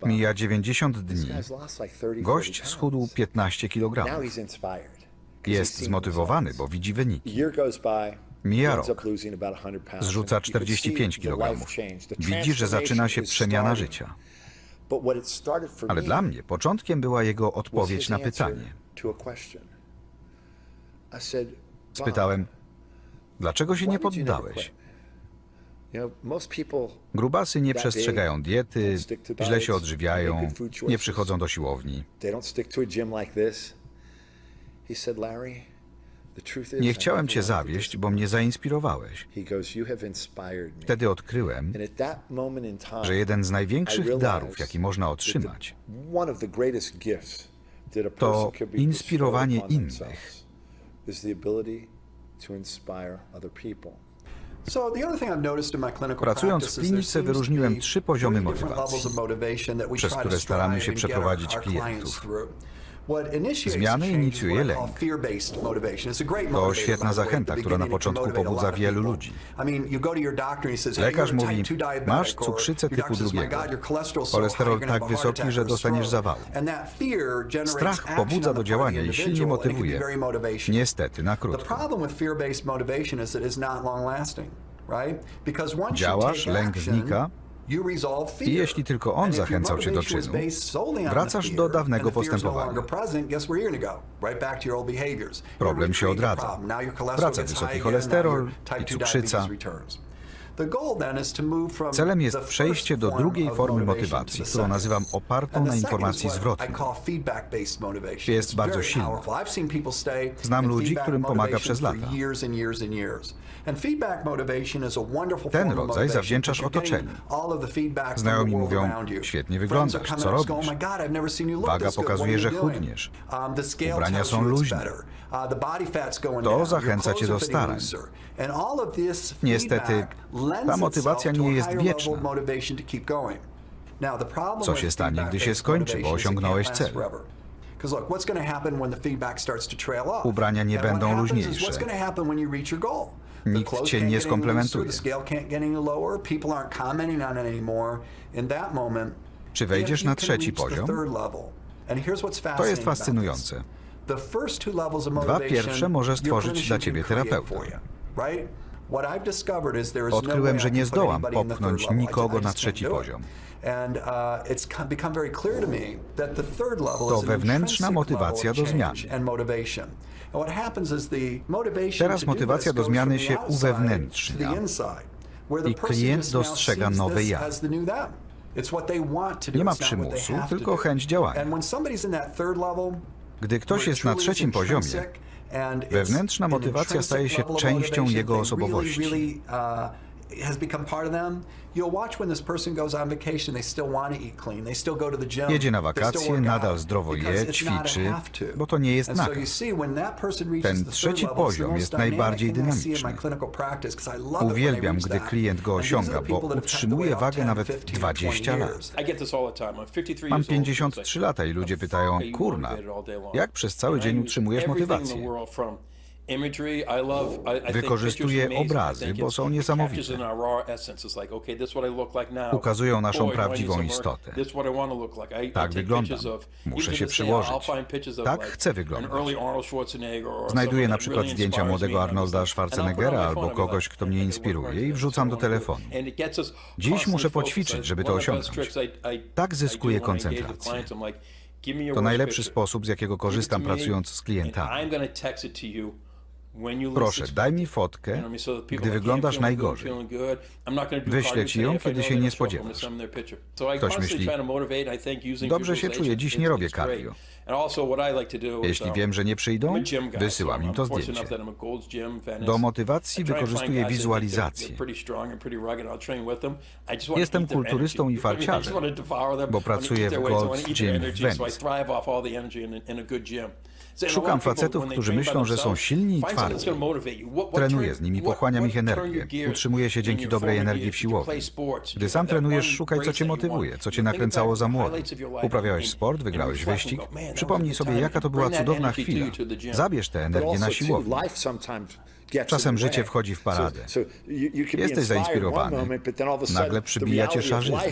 Mija 90 dni. Gość schudł 15 kg. Jest zmotywowany, bo widzi wyniki. Mija rok. Zrzuca 45 kg. Widzi, że zaczyna się przemiana życia. Ale dla mnie początkiem była jego odpowiedź na pytanie. Spytałem, dlaczego się nie poddałeś? Grubasy nie przestrzegają diety, źle się odżywiają, nie przychodzą do siłowni. Nie chciałem cię zawieść, bo mnie zainspirowałeś. Wtedy odkryłem, że jeden z największych darów, jaki można otrzymać, to inspirowanie innych. Pracując w klinice wyróżniłem 3 poziomy motywacji, przez które staramy się przeprowadzić klientów. Zmiany inicjuje lęk. To świetna zachęta, która na początku pobudza wielu ludzi. Lekarz mówi, masz cukrzycę typu 2, cholesterol tak wysoki, że dostaniesz zawału. Strach pobudza do działania i silnie motywuje, niestety na krótko. Działasz, lęk znika, i jeśli tylko on zachęcał cię do czynu, wracasz do dawnego postępowania. Problem się odradza. Wraca wysoki cholesterol i cukrzyca. Celem jest przejście do drugiej formy motywacji, którą nazywam opartą na informacji zwrotnej. Jest bardzo silna. Znam ludzi, którym pomaga przez lata. Ten rodzaj zawdzięczasz otoczeniu. Znajomi mówią, świetnie wyglądasz, co robisz? Waga pokazuje, że chudniesz. Ubrania są luźne. To zachęca cię do starań. Niestety, ta motywacja nie jest wieczna. Co się stanie, gdy się skończy, bo osiągnąłeś cel? Ubrania nie będą luźniejsze. Nikt cię nie skomplementuje. Czy wejdziesz na 3. poziom? To jest fascynujące. 2 pierwsze może stworzyć dla ciebie terapeuta. Odkryłem, że nie zdołam popchnąć nikogo na 3. poziom. To wewnętrzna motywacja do zmiany. Teraz motywacja do zmiany się uwewnętrznia i klient dostrzega nowe ja. Nie ma przymusu, tylko chęć działania. Gdy ktoś jest na 3. poziomie, wewnętrzna motywacja staje się częścią jego osobowości. Jedzie na wakacje, nadal zdrowo je, ćwiczy, bo to nie jest nakaz. Ten 3. poziom jest najbardziej dynamiczny. Uwielbiam, gdy klient go osiąga, bo utrzymuje wagę nawet 20 lat. Mam 53 lata i ludzie pytają, kurna, jak przez cały dzień utrzymujesz motywację? Wykorzystuję obrazy, bo są niesamowite. Ukazują naszą prawdziwą istotę. Tak wyglądam. Muszę się przyłożyć. Tak chcę wyglądać. Znajduję na przykład zdjęcia młodego Arnolda Schwarzeneggera albo kogoś, kto mnie inspiruje i wrzucam do telefonu. Dziś muszę poćwiczyć, żeby to osiągnąć. Tak zyskuję koncentrację. To najlepszy sposób, z jakiego korzystam pracując z klientami. Proszę, daj mi fotkę, gdy wyglądasz najgorzej. Wyślę ci ją, kiedy się nie spodziewasz. Ktoś myśli, dobrze się czuję, dziś nie robię cardio. Jeśli wiem, że nie przyjdą, wysyłam im to zdjęcie. Do motywacji wykorzystuję wizualizację. Jestem kulturystą i farciarzem, bo pracuję w Gold's Gym w Venice. Szukam facetów, którzy myślą, że są silni i twardzi. Trenuję z nimi, pochłaniam ich energię. Utrzymuję się dzięki dobrej energii w siłowni. Gdy sam trenujesz, szukaj, co cię motywuje, co cię nakręcało za młody. Uprawiałeś sport, wygrałeś wyścig. Przypomnij sobie, jaka to była cudowna chwila. Zabierz tę energię na siłownię. Czasem życie wchodzi w paradę. Jesteś zainspirowany. Nagle przybija cię szarzyzna.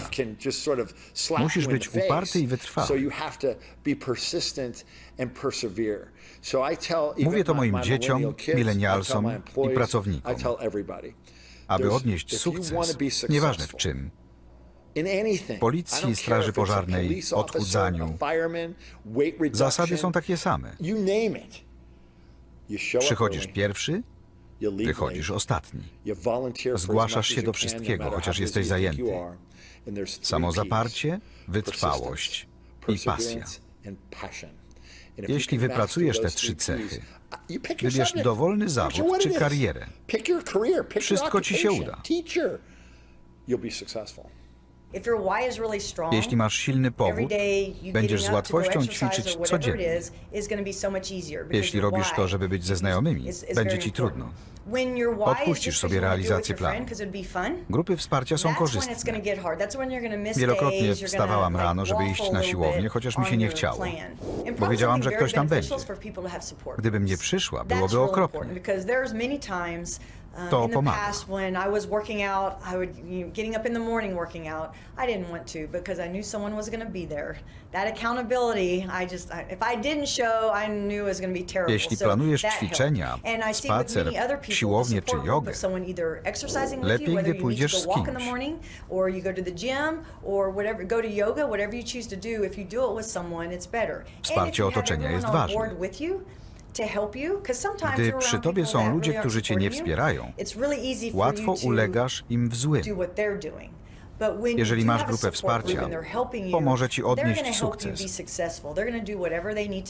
Musisz być uparty i wytrwały. Mówię to moim dzieciom, milenialsom i pracownikom. Aby odnieść sukces, nieważne w czym, w policji, straży pożarnej, odchudzaniu, zasady są takie same. Przychodzisz pierwszy, wychodzisz ostatni. Zgłaszasz się do wszystkiego, chociaż jesteś zajęty. Samozaparcie, wytrwałość i pasja. Jeśli wypracujesz te trzy cechy, wybierz dowolny zawód czy karierę. Wszystko ci się uda. Jeśli masz silny powód, będziesz z łatwością ćwiczyć codziennie. Jeśli robisz to, żeby być ze znajomymi, będzie ci trudno. Odpuścisz sobie realizację planu. Grupy wsparcia są korzystne. Wielokrotnie wstawałam rano, żeby iść na siłownię, chociaż mi się nie chciało, bo wiedziałam, że ktoś tam będzie. Gdybym nie przyszła, byłoby okropnie. To pomaga. Jeśli planujesz ćwiczenia, spacer, siłownię czy jogę, lepiej, gdy pójdziesz z kimś. Wsparcie otoczenia jest ważne. Gdy przy tobie są ludzie, którzy cię nie wspierają, łatwo ulegasz im w złym. Jeżeli masz grupę wsparcia, pomoże ci odnieść sukces.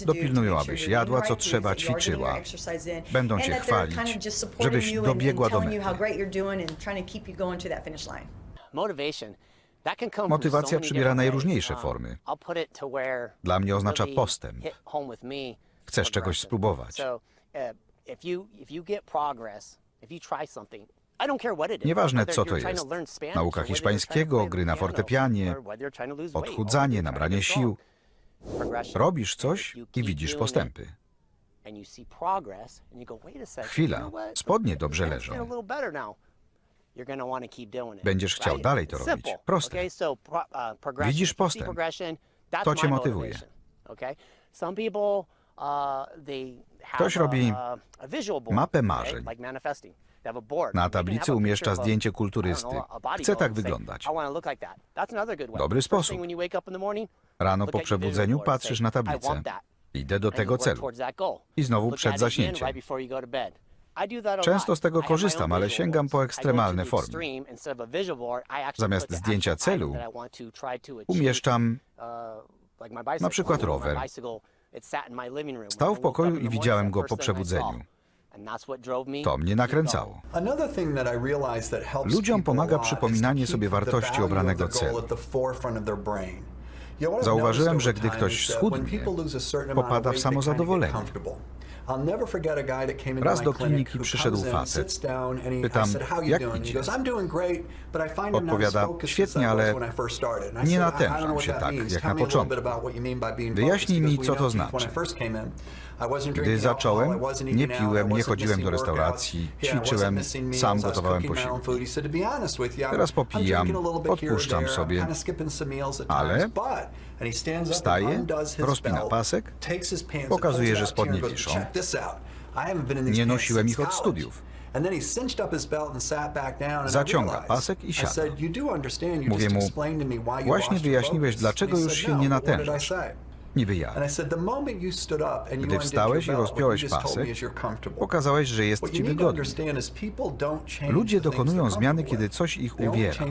Dopilnują, abyś jadła, co trzeba, ćwiczyła. Będą cię chwalić, żebyś dobiegła do mety. Motywacja przybiera najróżniejsze formy. Dla mnie oznacza postęp. Chcesz czegoś spróbować. Nieważne, co to jest. Nauka hiszpańskiego, gry na fortepianie, odchudzanie, nabranie sił. Robisz coś i widzisz postępy. Chwila, spodnie dobrze leżą. Będziesz chciał dalej to robić. Proste. Widzisz postęp. To cię motywuje. Ktoś robi mapę marzeń. Na tablicy umieszcza zdjęcie kulturysty. Chce tak wyglądać. Dobry sposób. Rano po przebudzeniu patrzysz na tablicę. Idę do tego celu. I znowu przed zaśnięciem. Często z tego korzystam, ale sięgam po ekstremalne formy. Zamiast zdjęcia celu umieszczam na przykład rower. Stał w pokoju i widziałem go po przebudzeniu. To mnie nakręcało. Ludziom pomaga przypominanie sobie wartości obranego celu. Zauważyłem, że gdy ktoś schudnie, popada w samozadowolenie. Raz do kliniki przyszedł facet. Pytam, jak idzie? Odpowiada, świetnie, ale nie natężam się tak, jak na początku. Wyjaśnij mi, co to znaczy. Gdy zacząłem, nie piłem, nie chodziłem do restauracji, ćwiczyłem, sam gotowałem posiłki. Teraz popijam, odpuszczam sobie, ale wstaje, rozpina pasek, pokazuje, że spodnie wiszą. Nie nosiłem ich od studiów. Zaciąga pasek i siada. Mówię mu, właśnie wyjaśniłeś, dlaczego już się nie natężasz. Niby jak. Gdy wstałeś i rozpiąłeś pasek, pokazałeś, że jest ci wygodnie. Ludzie dokonują zmiany, kiedy coś ich uwiera.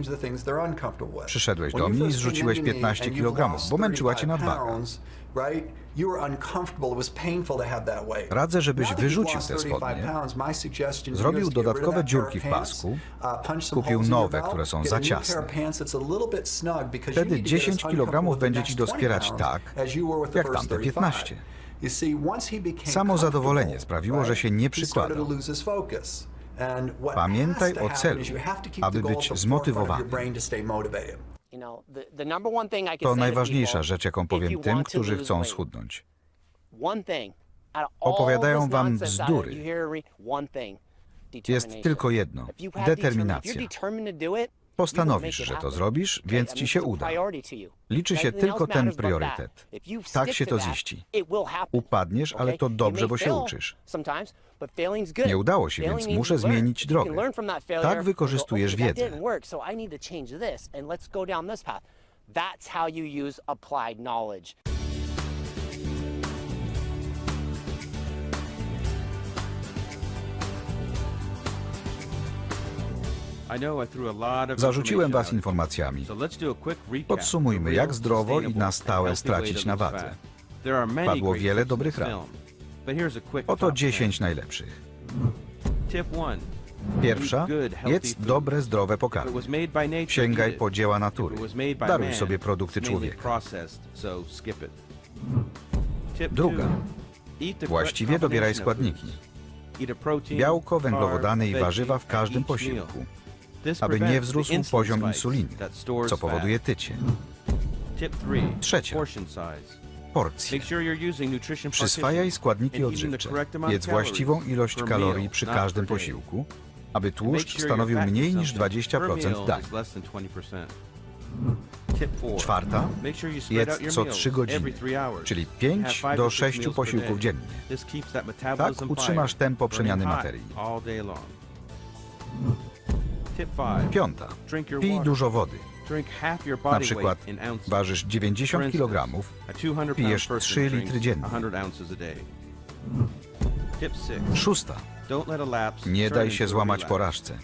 Przyszedłeś do mnie i zrzuciłeś 15 kg, bo męczyła cię nadwaga. Radzę, żebyś wyrzucił te spodnie, zrobił dodatkowe dziurki w pasku, kupił nowe, które są za ciasne. Wtedy 10 kg będzie ci doskwierać tak, jak tamte 15. Samo zadowolenie sprawiło, że się nie przykładał. Pamiętaj o celu, aby być zmotywowanym. To najważniejsza rzecz, jaką powiem tym, którzy chcą schudnąć. Opowiadają wam bzdury. Jest tylko jedno – determinacja. Postanowisz, że to zrobisz, więc ci się uda. Liczy się tylko ten priorytet. Tak się to ziści. Upadniesz, ale to dobrze, bo się uczysz. Nie udało się, więc muszę zmienić drogę. Tak wykorzystujesz wiedzę. Zarzuciłem was informacjami. Podsumujmy, jak zdrowo i na stałe stracić na wadze. Padło wiele dobrych rad. Oto 10 najlepszych. Pierwsza, jedz dobre, zdrowe pokarmy. Sięgaj po dzieła natury. Daruj sobie produkty człowieka. Druga, właściwie dobieraj składniki. Białko, węglowodany i warzywa w każdym posiłku, aby nie wzrósł poziom insuliny, co powoduje tycie. Trzecia, porcje. Przyswajaj składniki odżywcze. Jedz właściwą ilość kalorii przy każdym posiłku, aby tłuszcz stanowił mniej niż 20% dań. Czwarta, jedz co 3 godziny, czyli 5 do 6 posiłków dziennie. Tak utrzymasz tempo przemiany materii. Piąta, pij dużo wody. Na przykład ważysz 90 kg, pijesz 3 litry dziennie. Szósta, nie daj się złamać porażce.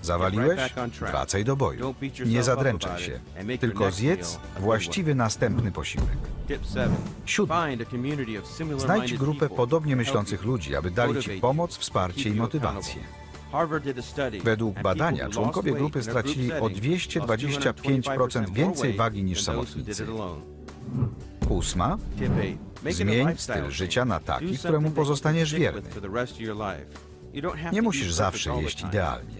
Zawaliłeś? Wracaj do boju. Nie zadręczaj się, tylko zjedz właściwy następny posiłek. Siódma, znajdź grupę podobnie myślących ludzi, aby dali ci pomoc, wsparcie i motywację. Według badania członkowie grupy stracili o 225% więcej wagi niż samotnicy. Ósma, zmień styl życia na taki, któremu pozostaniesz wierny. Nie musisz zawsze jeść idealnie.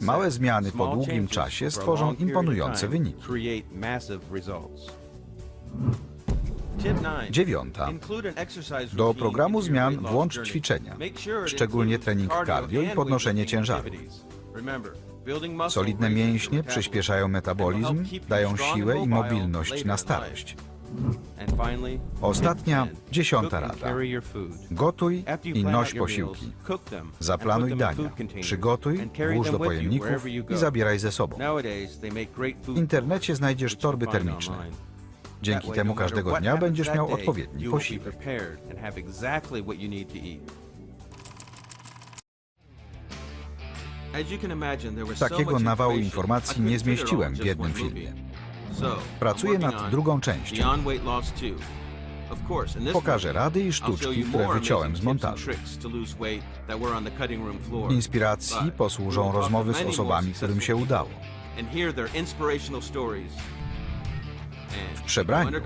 Małe zmiany po długim czasie stworzą imponujące wyniki. Dziewiąta, do programu zmian włącz ćwiczenia, szczególnie trening cardio i podnoszenie ciężarów. Solidne mięśnie przyspieszają metabolizm, dają siłę i mobilność na starość. Ostatnia, 10. rada. Gotuj i noś posiłki. Zaplanuj dania. Przygotuj, włóż do pojemników i zabieraj ze sobą. W internecie znajdziesz torby termiczne. Dzięki temu każdego dnia będziesz miał odpowiedni posiłek. Takiego nawału informacji nie zmieściłem w jednym filmie. Pracuję nad drugą częścią. Pokażę rady i sztuczki, które wyciąłem z montażu. Inspiracji posłużą rozmowy z osobami, którym się udało. W przebraniu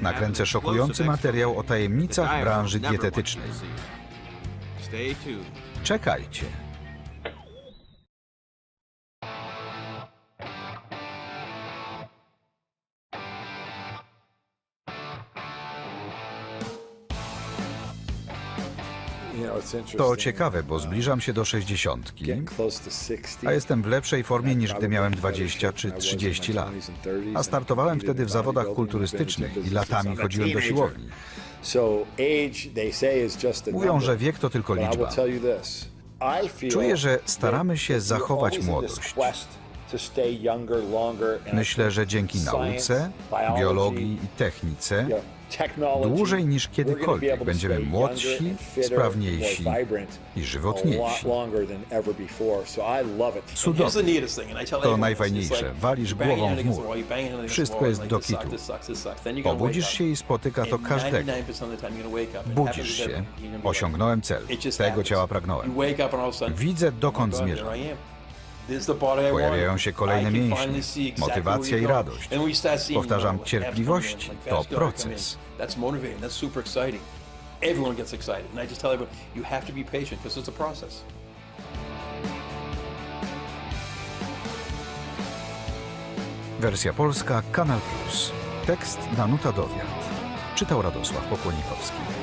nakręcę szokujący materiał o tajemnicach branży dietetycznej. Czekajcie. To ciekawe, bo zbliżam się do 60, a jestem w lepszej formie niż gdy miałem 20 czy 30 lat. A startowałem wtedy w zawodach kulturystycznych i latami chodziłem do siłowni. Mówią, że wiek to tylko liczba. Czuję, że staramy się zachować młodość. to stay younger longer. And Myślę, że dzięki nauce, biologii i technice dłużej niż kiedykolwiek będziemy młodsi, sprawniejsi i żywotniejsi. Cudownie. To najfajniejsze. Walisz głową w mur. Wszystko jest do kitu. Obudzisz się i spotyka to każdego. Budzisz się. Osiągnąłem cel. Tego ciała pragnąłem. Widzę, dokąd zmierzam. Pojawiają się kolejne mięśnie, motywacja i radość. Powtarzam, cierpliwość to proces. Wersja polska, Kanal Plus. Tekst Danuta Dowiat. Czytał Radosław Pokłonikowski.